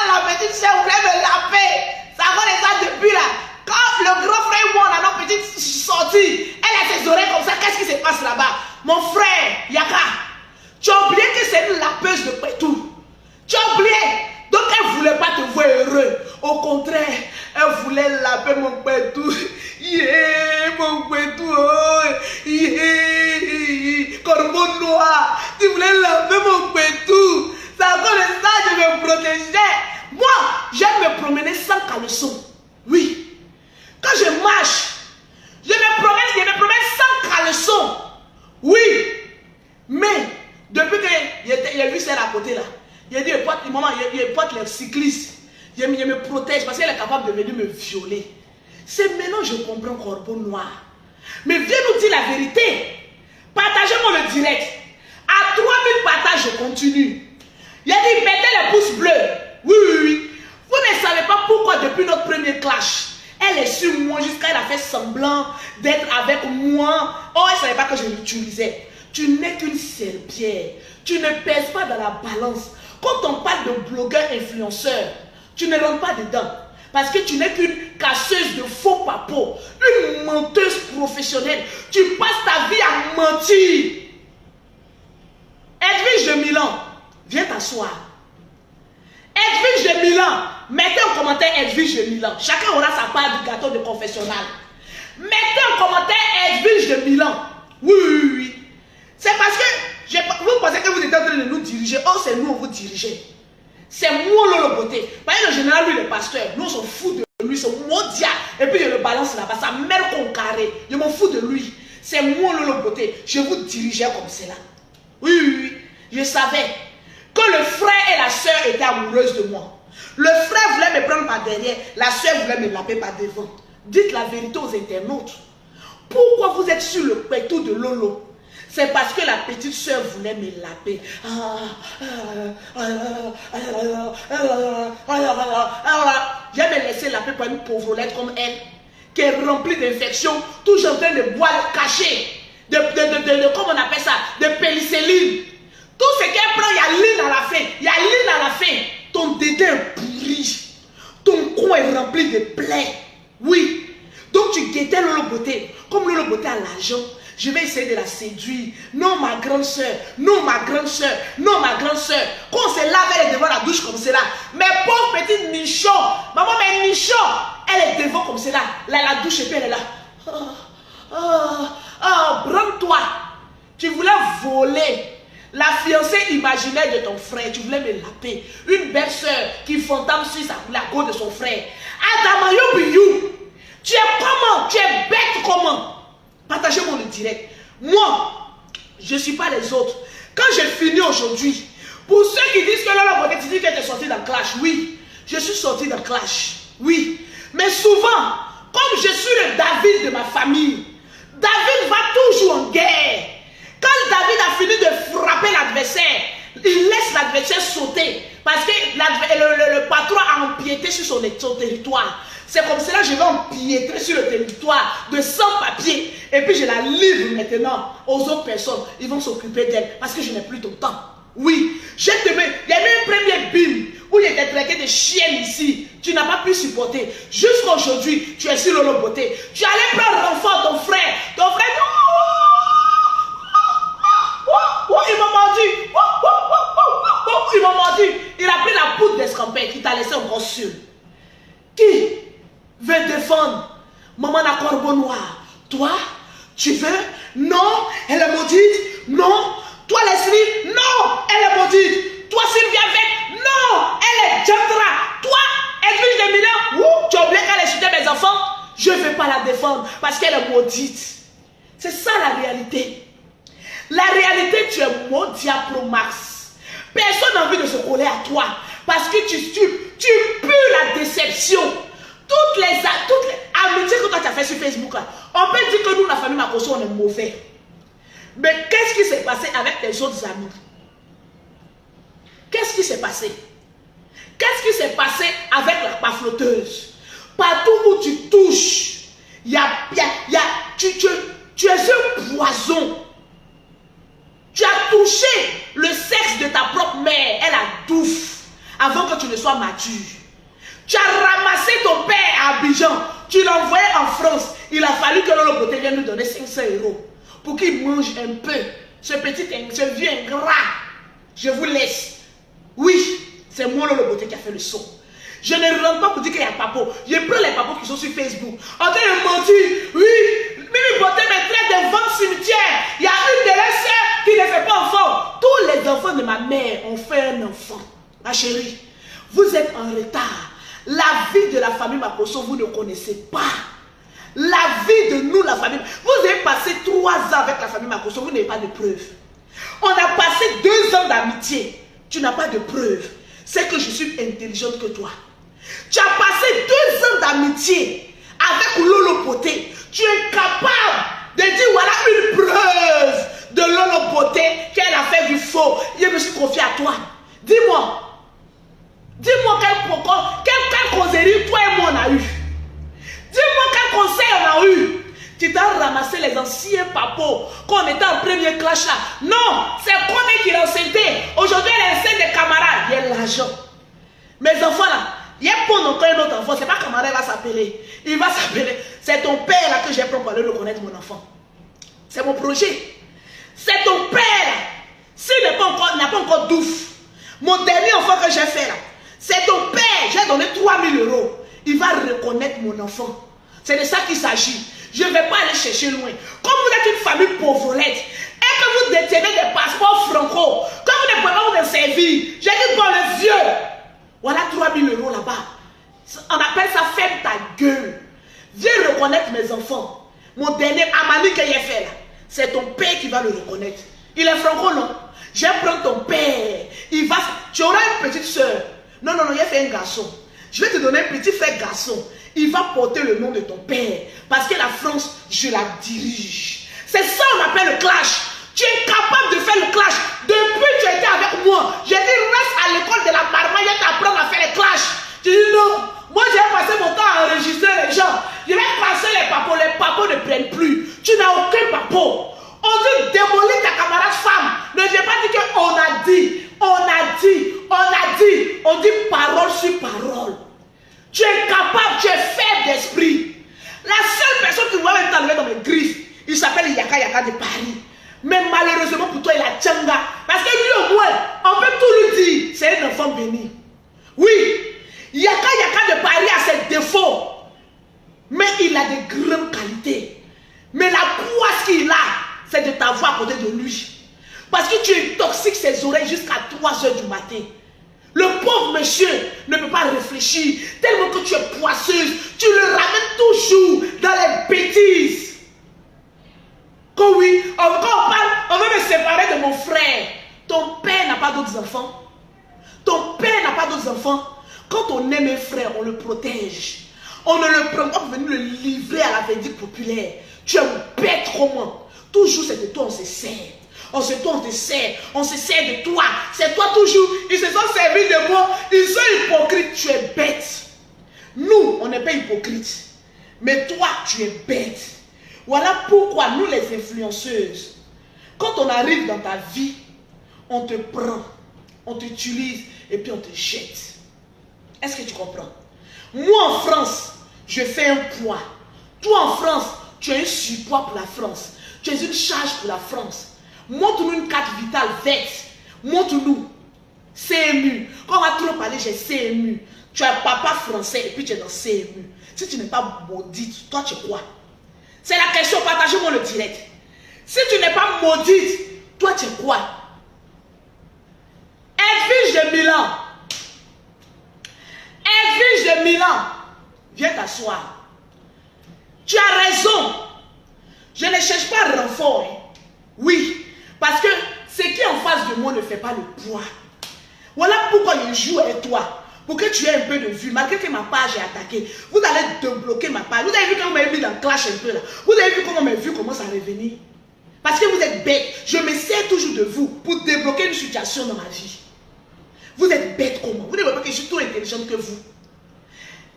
la petite sœur voulait me laver. Ça va les ça depuis là. Quand le grand frère et moi, on a notre petite sortie, elle a ses oreilles comme ça. Qu'est-ce qui se passe là-bas? Mon frère, Yaka, tu as oublié que c'est une lapeuse de pétou. Tu as oublié. Donc elle ne voulait pas te voir heureux. Au contraire, elle voulait laver mon pétou. Mon pétou. Corbeau Noir. Tu voulais laver mon pétou. C'est encore de ça que je me protégeais. Moi, j'aime me promener sans caleçon. Oui. Quand je marche, je me promène sans caleçon. Oui. Mais, depuis que j'ai vu celle à côté là, il a dit, maman, il porte les cyclistes. Je me protège parce qu'elle est capable de venir me violer. C'est maintenant que je comprends Corbeau Noir. Mais viens nous dire la vérité. Partagez-moi le direct. À 3000 partages, je continue. Il a dit, mettez les pouces bleus. Oui. Vous ne savez pas pourquoi depuis notre premier clash, elle est sur moi jusqu'à elle a fait semblant d'être avec moi. Oh, elle ne savait pas que je l'utilisais. Tu n'es qu'une serpillère. Tu ne pèses pas dans la balance. Quand on parle de blogueur influenceur, tu ne rentres pas dedans. Parce que tu n'es qu'une casseuse de faux papos. Une menteuse professionnelle. Tu passes ta vie à mentir. Edwige de Milan, viens t'asseoir. Edwige de Milan, mettez en commentaire Edwige de Milan. Chacun aura sa part du gâteau de confessionnal. Mettez en commentaire Edwige de Milan. Oui. C'est parce que vous pensez que vous êtes en train de nous diriger. Oh, c'est nous, on vous dirige. C'est moi, Lolo Beauté. Parce que le général, lui, le pasteur, nous, on s'en fout de lui. lui, c'est mon diable. Et puis je le balance là-bas, sa mère qu'on carré. Je m'en fous de lui. C'est moi Lolo Beauté. Je vous dirigeais comme cela. Oui. Je savais que le frère et la soeur étaient amoureuses de moi. Le frère voulait me prendre par derrière, la soeur voulait me laper par devant. Dites la vérité aux internautes. Pourquoi vous êtes sur le pétou de Lolo? C'est parce que la petite soeur voulait me laper. Je vais me laisser laper par une pauvrelette comme elle, qui est remplie d'infections, toujours en train de boire caché, comment on appelle ça, de pénicilline. Tout ce qu'elle prend, il y a l'île à la fin. Il y a l'île à la fin. Ton dédain est pourri. Ton cou est rempli de plaies. Oui. Donc tu guettais Lolo Beauté. Comme Lolo Beauté a l'argent, je vais essayer de la séduire. Non, ma grande soeur. Non, ma grande soeur. Non, ma grande soeur. Quand on se lave, elle est devant la douche comme cela. Mais pauvre petite nichon. Maman, mais nichon. Elle est devant comme cela. Là, la douche et puis elle est là. Branle-toi. Tu voulais voler la fiancée imaginaire de ton frère. Tu voulais me laper. Une belle soeur qui fantôme sur la côte de son frère. Adamayo Biyou. Tu es comment? Tu es bête comment? Partagez-moi le direct. Moi, je ne suis pas les autres. Quand j'ai fini aujourd'hui, pour ceux qui disent que Lolo Beauté, tu dis que tu es sorti dans le clash. Oui, je suis sorti dans le clash. Oui. Mais souvent, comme je suis le David de ma famille, David va toujours en guerre. Quand David a fini de frapper l'adversaire, il laisse l'adversaire sauter. Parce que le patron a empiété sur son territoire. C'est comme cela que je vais empiéter sur le territoire de sans-papiers. Et puis je la livre maintenant aux autres personnes. Ils vont s'occuper d'elle parce que je n'ai plus ton temps. Oui, il y a eu un premier bim où il était traité de chienne ici. Tu n'as pas pu supporter. Jusqu'à aujourd'hui, tu es sur Lolo Beauté. Tu allais prendre l'enfant, ton frère. Ton frère, il m'a mordu. Il m'a mordu. Il a pris la poudre d'escampette qui t'a laissé encore seul. Qui veut défendre maman la corbeau noir? Toi, tu veux? Non, elle est maudite. Non. Toi, Leslie? Non, elle est maudite. Toi, Sylvia Vec? Non, elle est Jandra. Toi, Edwige de Milan? Tu as oublié qu'elle insultait mes enfants? Je ne vais pas la défendre parce qu'elle est maudite. C'est ça la réalité. La réalité, tu es maudit pro max. Personne n'a envie de se coller à toi parce que tu pues la déception. Toutes les amitiés que toi tu as fait sur Facebook, là, on peut dire que nous, la famille Makosso, on est mauvais. Mais qu'est-ce qui s'est passé avec tes autres amis? Qu'est-ce qui s'est passé? Qu'est-ce qui s'est passé avec la pafloteuse? Partout où tu touches, tu es un poison. Tu as touché le sexe de ta propre mère. Elle a doufe avant que tu ne sois mature. Tu as ramassé ton père à Abidjan. Tu l'as envoyé en France. Il a fallu que Lolo Beauté vienne nous donner 500 € pour qu'il mange un peu. Ce vieux ingrat. Je vous laisse. Oui, c'est moi Lolo Beauté qui a fait le son. Je ne rentre pas pour dire qu'il y a papo. Je prends les papos qui sont sur Facebook. En train de mentir. Oui, Mimi Beauté me traite de vente cimetière. Il y a une de leurs sœurs qui ne fait pas enfant. Tous les enfants de ma mère ont fait un enfant. Ma chérie, vous êtes en retard. La vie de la famille Makosso, vous ne connaissez pas. La vie de nous, la famille. Vous avez passé 3 ans avec la famille Makosso, vous n'avez pas de preuves. On a passé 2 ans d'amitié. Tu n'as pas de preuves. C'est que je suis intelligente que toi. Tu as passé 2 ans d'amitié avec Lolo Beauté. Tu es capable de dire voilà une preuve de Lolo Beauté qu'elle a fait du faux. Je me suis confié à toi. Dis-moi. Dis-moi quelle causerie toi et moi on a eu. Dis-moi quel conseil on a eu. Tu t'as ramassé les anciens papos quand on était en premier clash là. Non, c'est Koné qui l'enseignait. Aujourd'hui elle enseigne des camarades. Il y a l'argent. Mes enfants là, il y a pour encore un autre enfant. C'est pas camarade va s'appeler. Il va s'appeler. C'est ton père là que j'ai pris pour aller reconnaître mon enfant. C'est mon projet. C'est ton père là. S'il n'a pas encore douf. Mon dernier enfant que j'ai fait là. C'est ton père, j'ai donné 3000 €. Il va reconnaître mon enfant. C'est de ça qu'il s'agit. Je ne vais pas aller chercher loin. Comme vous êtes une famille pauvrelette et que vous détenez des passeports franco, comme vous ne pouvez pas vous en servir, j'ai dit bon le vieux. Voilà 3000 € là-bas. On appelle ça ferme ta gueule. Viens reconnaître mes enfants. Mon dernier Amani que j'ai fait là, c'est ton père qui va le reconnaître. Il est franco, non? Je vais prendre ton père. Il va... Tu auras une petite soeur. Non, non, non, il a fait un garçon. Je vais te donner un petit frère garçon. Il va porter le nom de ton père. Parce que la France, je la dirige. C'est ça qu'on appelle le clash. Tu es capable de faire le clash. Depuis que tu étais avec moi, j'ai dit reste à l'école de la marmaille et t'apprendre à faire les clashs. Tu dis non. Moi, j'ai passé mon temps à enregistrer les gens. Je vais passer les papos. Les papos ne prennent plus. Tu n'as aucun papo. On dit démolir ta camarade femme. Ne viens pas dire qu'on a dit. On a dit. On a dit. On dit parole sur parole. Tu es capable, tu es faible d'esprit. La seule personne qui va t'enlever dans mes griffes, il s'appelle Yaka Yaka de Paris. Mais malheureusement pour toi, il a Tchanga. Parce que lui au moins, on peut tout lui dire. C'est un enfant béni. Oui, Yaka Yaka de Paris a ses défauts. Mais il a de grandes qualités. Mais la poisse qu'il a, c'est de t'avoir à côté de lui. Parce que tu intoxiques ses oreilles jusqu'à 3 h du matin. Le pauvre monsieur ne peut pas réfléchir. Tellement que tu es poisseuse, tu le ramènes toujours dans les bêtises. Quand oui, quand on parle, on veut me séparer de mon frère. Ton père n'a pas d'autres enfants. Ton père n'a pas d'autres enfants. Quand on aime un frère, on le protège. On ne le prend pas pour venir le livrer à la verdict populaire. Tu es un bête roman. Toujours c'est de toi on se sert. On se sert, on se sert de toi. C'est toi toujours. Ils se sont servis de moi. Ils sont hypocrites. Tu es bête. Nous, on n'est pas hypocrites. Mais toi, tu es bête. Voilà pourquoi nous, les influenceuses, quand on arrive dans ta vie, on te prend, on t'utilise et puis on te jette. Est-ce que tu comprends? Moi, en France, je fais un poids. Toi, en France, tu es un surpoids pour la France. Tu es une charge pour la France. Montre-nous une carte vitale verte. Montre-nous. CMU. Quand on va trop parler, j'ai CMU. Tu es papa français et puis tu es dans CMU. Si tu n'es pas maudite, toi tu es quoi? C'est la question, partagez-moi le direct. Si tu n'es pas maudite, toi tu es quoi? Edwige de Milan. Edwige de Milan. Viens t'asseoir. Tu as raison. Je ne cherche pas renfort. Hein. Oui. Parce que ce qui est en face de moi ne fait pas le poids. Voilà pourquoi je joue avec toi. Pour que tu aies un peu de vue. Malgré que ma page est attaquée. Vous allez débloquer ma page. Vous avez vu comment on m'a mis dans le clash un peu là. Vous avez vu comment mes vues commencent à revenir. Parce que vous êtes bête. Je me sers toujours de vous pour débloquer une situation dans ma vie. Vous êtes bête comment? Vous ne voyez pas que je suis tout intelligente que vous.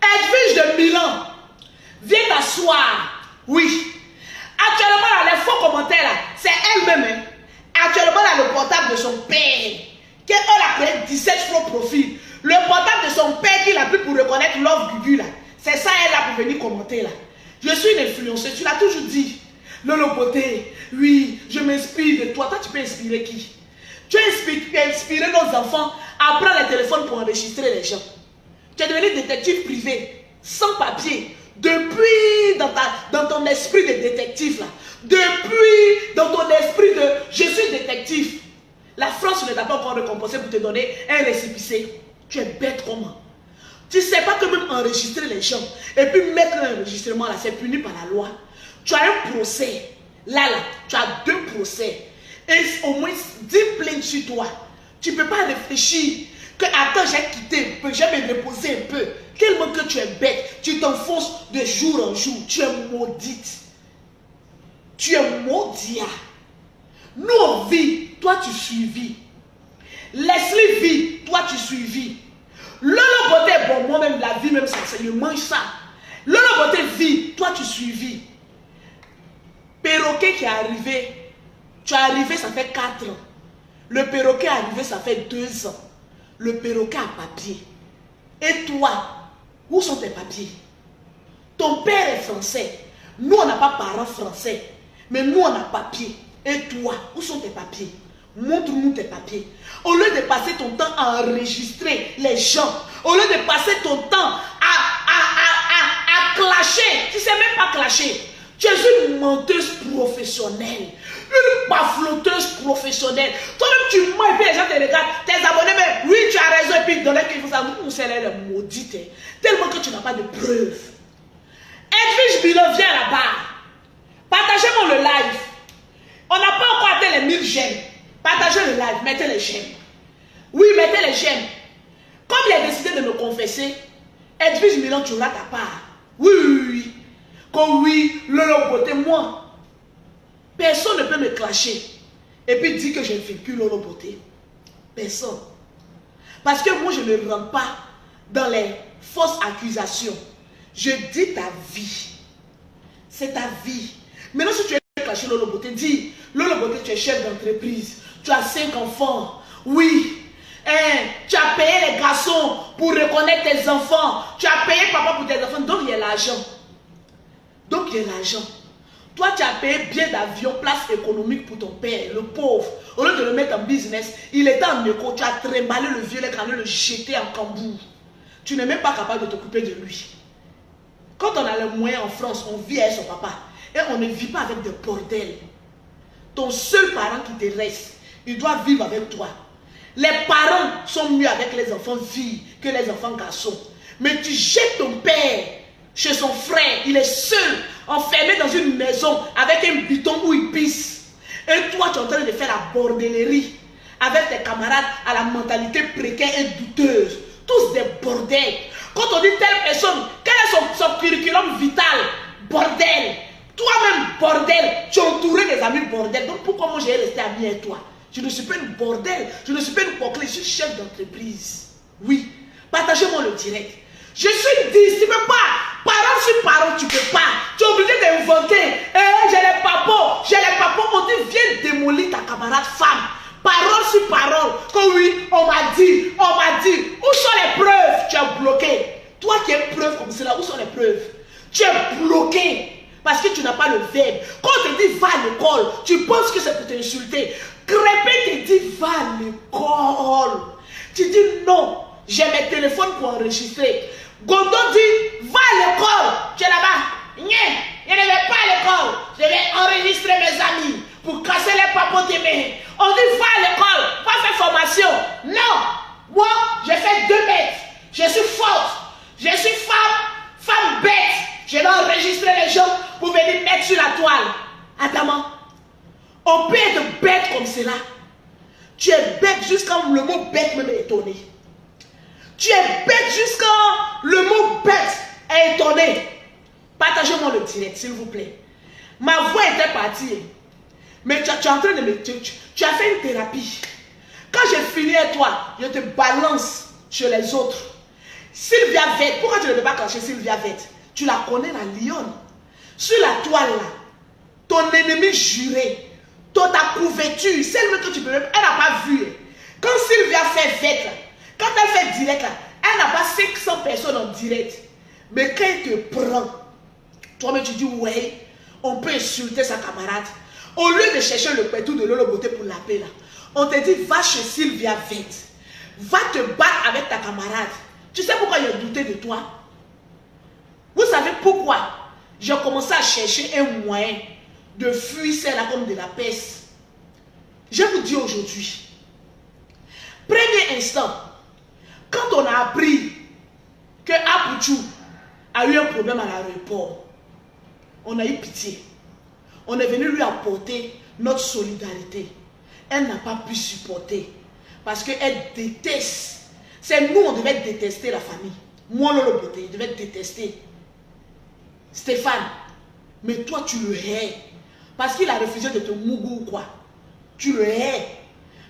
Edwige de Milan. Viens t'asseoir. Oui. Actuellement, là, les faux commentaires là, c'est elle-même. Hein. Actuellement, là, le portable de son père, qu'elle a créé 17 faux profils. Le portable de son père qu'il a pris pour reconnaître Love Gugu, là. C'est ça, elle a pour venir commenter, là. Je suis une influenceuse, tu l'as toujours dit. Lolo Beauté, oui, je m'inspire de toi. Toi, tu peux inspirer qui? Tu as inspiré nos enfants à prendre les téléphones pour enregistrer les gens. Tu es devenu détective privé, sans papier. Depuis dans ton esprit de détective, là. Depuis dans ton esprit de je suis détective. La France ne t'a pas encore récompensé pour te donner un récépissé. Tu es bête comment? Tu ne sais pas que même enregistrer les gens et puis mettre un enregistrement là, c'est puni par la loi. Tu as un procès. Là, tu as 2 procès. Et au moins 10 plaintes sur toi. Tu ne peux pas réfléchir que attends, j'ai quitté un peu, j'ai me reposer un peu. Tellement que tu es bête, tu t'enfonces de jour en jour. Tu es maudite. Tu es maudit. Nous on vit, toi tu suivis. Leslie vit, toi tu suivis. Lolo Beauté, bon, moi-même la vie, même ça, je mange ça. Lolo Beauté vit, toi tu suivis. Perroquet qui est arrivé, tu es arrivé, ça fait 4 ans. Le perroquet est arrivé, ça fait 2 ans. Le perroquet a papier. Et toi, où sont tes papiers? Ton père est français. Nous, on n'a pas parents français. Mais nous, on a papier. Et toi, où sont tes papiers? Montre-nous tes papiers. Au lieu de passer ton temps à enregistrer les gens, au lieu de passer ton temps à clasher, tu ne sais même pas clasher. Tu es une menteuse professionnelle, une bafloteuse professionnelle. Toi-même, tu mens et puis les gens te regardent, tes abonnés, mais oui, tu as raison. Et puis dans les qu'ils vous avouent, c'est les maudites. Tellement que tu n'as pas de preuves. Edwige Bilo, viens là-bas. Partagez-moi le live. On n'a pas encore atteint les 1000 j'aime. Partagez le live, mettez les j'aime. Oui, mettez les j'aime. Comme il a décidé de me confesser, Edwige Milan, tu auras ta part. Oui, oui, oui. Comme oui, Lolo Beauté, moi. Personne ne peut me clasher. Et puis dire que j'ai vécu Lolo Beauté. Personne. Parce que moi, je ne rentre pas dans les fausses accusations. Je dis ta vie. C'est ta vie. Maintenant, si tu es clashé Lolo Beauté, dis, Lolo Beauté, tu es chef d'entreprise. Tu as 5 enfants. Oui. Tu as payé les garçons pour reconnaître tes enfants. Tu as payé papa pour tes enfants. Donc, il y a l'argent. Donc, il y a l'argent. Toi, tu as payé billet d'avion, place économique pour ton père, le pauvre. Au lieu de le mettre en business, il était en écho. Tu as trimballé le vieux, le jeté en cambour. Tu n'es même pas capable de t'occuper de lui. Quand on a les moyens en France, on vit avec son papa. Et on ne vit pas avec des bordels. Ton seul parent qui te reste, il doit vivre avec toi. Les parents sont mieux avec les enfants filles que les enfants garçons. Mais tu jettes ton père chez son frère. Il est seul, enfermé dans une maison avec un bidon où il pisse. Et toi, tu es en train de faire la bordellerie avec tes camarades à la mentalité précaire et douteuse. Tous des bordels. Quand on dit telle personne, quel est son curriculum vital? Bordel. Toi-même, bordel. Tu es entouré des amis bordel. Donc pourquoi moi j'ai resté ami avec toi? Je ne suis pas une bordel. Je ne suis pas une boucle. Je suis chef d'entreprise. Oui. Partagez-moi le direct. Je suis dit, tu ne peux pas. Parole sur parole, tu ne peux pas. Tu es obligé d'inventer. J'ai les papos. J'ai les papos. On dit, viens démolir ta camarade femme. Parole sur parole. Que oui, on m'a dit. On m'a dit. Où sont les preuves? Tu es bloqué. Toi qui es preuve comme cela, où sont les preuves? Tu es bloqué. Parce que tu n'as pas le verbe. Quand on te dit va à l'école, tu penses que c'est pour t'insulter. Crépé te dit va à l'école. Tu dis non, j'ai mes téléphones pour enregistrer. Gondon dit va à l'école. Tu es là-bas. Je ne vais pas à l'école. Je vais enregistrer mes amis pour casser les papotés. On dit va à l'école, va faire formation. Non, moi j'ai fait 2 mètres. Je suis forte. Je suis femme bête. Je dois enregistrer les gens pour venir mettre sur la toile. Attends, on peut être bête comme cela. Tu es bête jusqu'à le mot bête me étonné. Tu es bête jusqu'à le mot bête est étonné. Partagez-moi le direct, s'il vous plaît. Ma voix était partie. Mais tu es en train de me... Tu as fait une thérapie. Quand j'ai fini avec toi, je te balance sur les autres. Sylvia Vette, pourquoi tu ne peux pas cacher Sylvia Vette? Tu la connais, la lionne. Sur la toile là, ton ennemi juré, ta couverture, celle que tu peux même, elle n'a pas vu. Quand Sylvia fait Vette là, quand elle fait direct là, elle n'a pas 500 personnes en direct. Mais quand elle te prend, toi-même tu dis ouais, on peut insulter sa camarade. Au lieu de chercher le pétou de Lolo Beauté pour l'appeler là, on te dit va chez Sylvia Vette. Va te battre avec ta camarade. Tu sais pourquoi il a douté de toi? Vous savez pourquoi j'ai commencé à chercher un moyen de fuir celle-là comme de la peste? Je vous dis aujourd'hui, premier instant, quand on a appris que Apouchou a eu un problème à l'aéroport, on a eu pitié. On est venu lui apporter notre solidarité. Elle n'a pas pu supporter parce qu'elle déteste. C'est nous, on devait détester la famille. Moi, Lolo Beauté, je devais détester Stéphane. Mais toi, tu le hais. Parce qu'il a refusé de te mougou ou quoi. Tu le hais.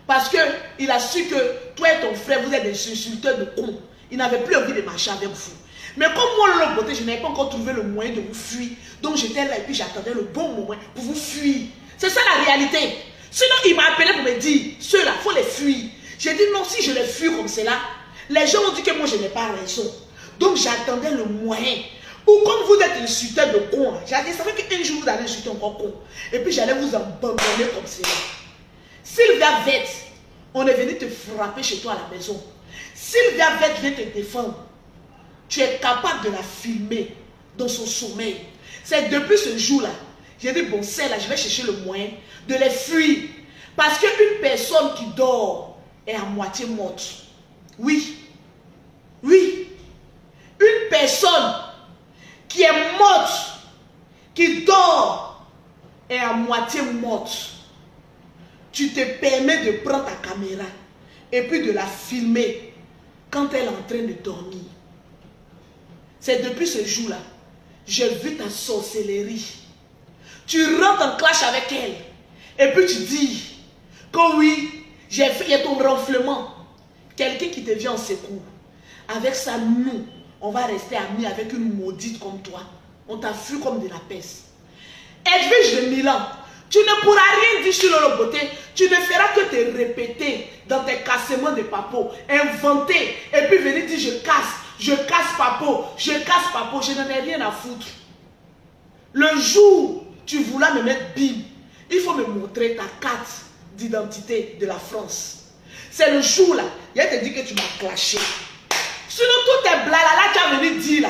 Parce qu'il a su que toi et ton frère, vous êtes des insulteurs de cons. Il n'avait plus envie de marcher avec vous. Mais comme moi, Lolo Beauté, je n'avais pas encore trouvé le moyen de vous fuir. Donc j'étais là et puis j'attendais le bon moment pour vous fuir. C'est ça la réalité. Sinon, il m'a appelé pour me dire, ceux-là, il faut les fuir. J'ai dit non, si je les fuis comme cela, les gens ont dit que moi, je n'ai pas raison. Donc j'attendais le moyen. Ou comme vous êtes insulteur de con, j'ai dit, ça fait qu'un jour vous allez insulter encore con. Et puis j'allais vous abandonner comme cela. Sylvia Vette, on est venu te frapper chez toi à la maison. Sylvia Vette vient te défendre. Tu es capable de la filmer dans son sommeil. C'est depuis ce jour-là, j'ai dit, bon, celle-là, je vais chercher le moyen de les fuir. Parce qu'une personne qui dort est à moitié morte. Oui. Oui. Une personne qui est morte corps est à moitié morte, tu te permets de prendre ta caméra et puis de la filmer quand elle est en train de dormir. C'est depuis ce jour-là, j'ai vu ta sorcellerie. Tu rentres en clash avec elle et puis tu dis que oui, j'ai fait, il y a ton renflement. Quelqu'un qui te vient en secours. Avec ça, nous, on va rester amis avec une maudite comme toi. On t'a fui comme de la peste. Edwige de Milan, tu ne pourras rien dire sur Lolo Beauté. Tu ne feras que te répéter dans tes cassements de papo, inventer, et puis venir dire je casse papo, je n'en ai rien à foutre. Le jour tu voulais me mettre bim, il faut me montrer ta carte d'identité de la France. C'est le jour là, il te dit que tu m'as clashé. Sinon tout tes blablabla tu as venu dire là,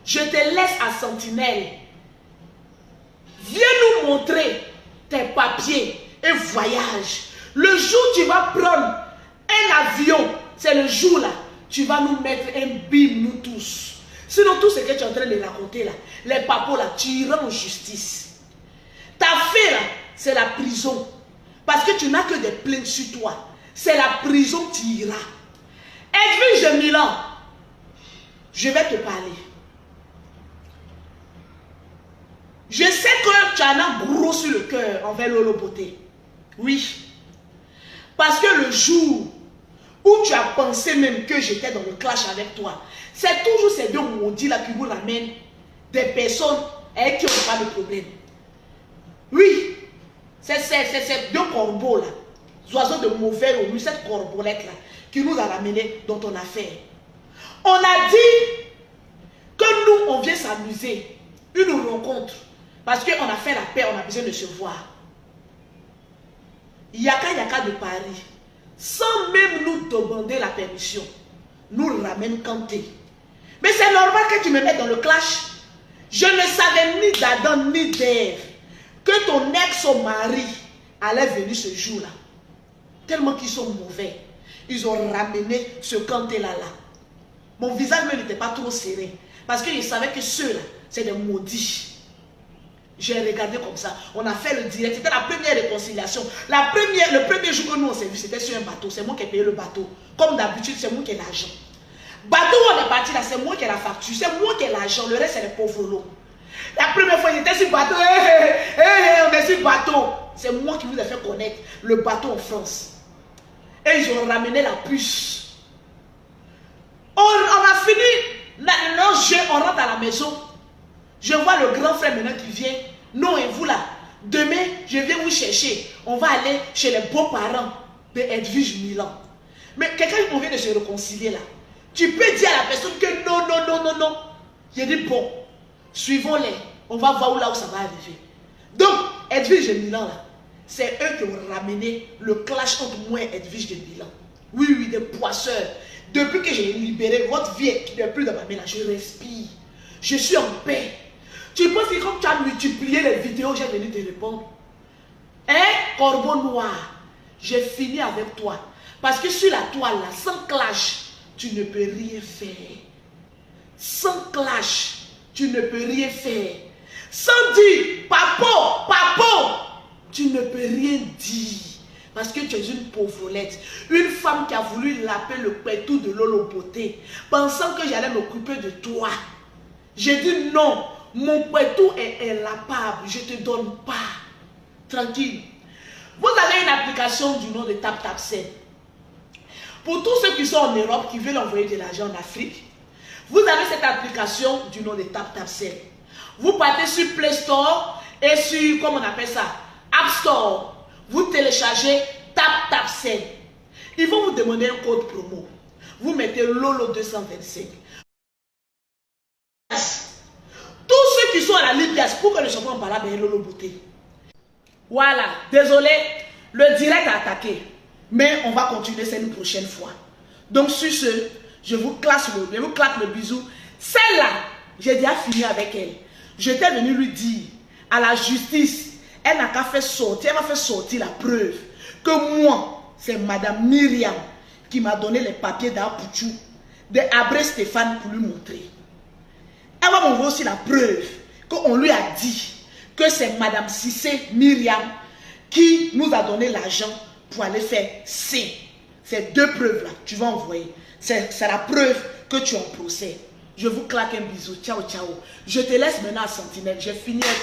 je te laisse à Sentinelle. Viens nous montrer tes papiers et voyage. Le jour où tu vas prendre un avion, c'est le jour là, tu vas nous mettre un bim nous tous. Sinon tout ce que tu es en train de raconter là, les papos là, tu iras en justice. Ta fille là, c'est la prison. Parce que tu n'as que des plaintes sur toi. C'est la prison que tu iras. Edwige de Milan, je vais te parler. Je sais que tu en as gros sur le cœur envers Lolo Beauté. Oui. Parce que le jour où tu as pensé même que j'étais dans le clash avec toi, c'est toujours ces deux maudits là qui vous ramènent des personnes avec qui on n'a pas de problème. Oui. C'est ces deux corbeaux là, oiseaux de mauvais augure, cette corbolette là, qui nous a ramené dans ton affaire. On a dit que nous, on vient s'amuser, une rencontre, parce qu'on a fait la paix, on a besoin de se voir. Yaka de Paris, sans même nous demander la permission, nous ramène Kanté. Mais c'est normal que tu me mettes dans le clash. Je ne savais ni d'Adam ni d'Ève que ton ex-mari allait venir ce jour-là. Tellement qu'ils sont mauvais. Ils ont ramené ce Kanté-là. Mon visage n'était pas trop serré. Parce qu'ils savaient que ceux-là, c'est des maudits. J'ai regardé comme ça. On a fait le direct. C'était la première réconciliation. Le premier jour que nous on s'est vu, c'était sur un bateau. C'est moi qui ai payé le bateau. Comme d'habitude, c'est moi qui ai l'argent. Bateau où on est parti là, c'est moi qui ai la facture. C'est moi qui ai l'argent. Le reste, c'est les pauvres lots. La première fois, j'étais sur bateau. On est sur bateau. C'est moi qui vous ai fait connaître le bateau en France. Et ils ont ramené la puce. On a fini notre jeu, on rentre à la maison. Je vois le grand frère maintenant qui vient. Non, et vous là, demain, je viens vous chercher. On va aller chez les beaux-parents de Edwige Milan. Mais quelqu'un vient de se réconcilier là. Tu peux dire à la personne que non. J'ai dit bon, suivons-les. On va voir là où ça va arriver. Donc, Edwige de Milan là, c'est eux qui ont ramené le clash entre moi et Edwige de Milan. Oui, des poisseurs. Depuis que j'ai libéré, votre vie n'est plus dans ma main là. Je respire. Je suis en paix. Tu penses que comme tu as multiplié les vidéos, j'ai venu te répondre. Hein, corbeau noir, j'ai fini avec toi. Parce que sur la toile là, sans clash, tu ne peux rien faire. Sans clash, tu ne peux rien faire. Sans dire, papo, tu ne peux rien dire. Parce que tu es une pauvrelette. Une femme qui a voulu laper le pétou de Lolo Beauté, pensant que j'allais m'occuper de toi. J'ai dit non, mon pétou est lapable, je ne te donne pas. Tranquille. Vous avez une application du nom de TapTapSend. Pour tous ceux qui sont en Europe, qui veulent envoyer de l'argent en Afrique, vous avez cette application du nom de TapTapSend. Vous partez sur Play Store et sur, comment on appelle ça, App Store. Vous téléchargez TapTapSend. Ils vont vous demander un code promo. Vous mettez Lolo 225. Tous ceux qui sont à la Libias, pour que le champion parle avec Lolo Beauté. Voilà, désolé, le direct a attaqué. Mais on va continuer ça une prochaine fois. Donc sur ce, je vous claque le bisou. Celle-là, j'ai déjà fini avec elle. J'étais venu lui dire à la justice, elle n'a qu'à faire sortir, elle m'a fait sortir la preuve que moi, c'est Madame Myriam qui m'a donné les papiers d'Apouchou, de Abré Stéphane pour lui montrer. Elle va m'envoyer aussi la preuve qu'on lui a dit que c'est Madame Cissé Myriam qui nous a donné l'argent pour aller faire C. Ces 2 preuves-là, tu vas envoyer. C'est la preuve que tu es en procès. Je vous claque un bisou. Ciao, ciao. Je te laisse maintenant à Sentinelle. J'ai fini avec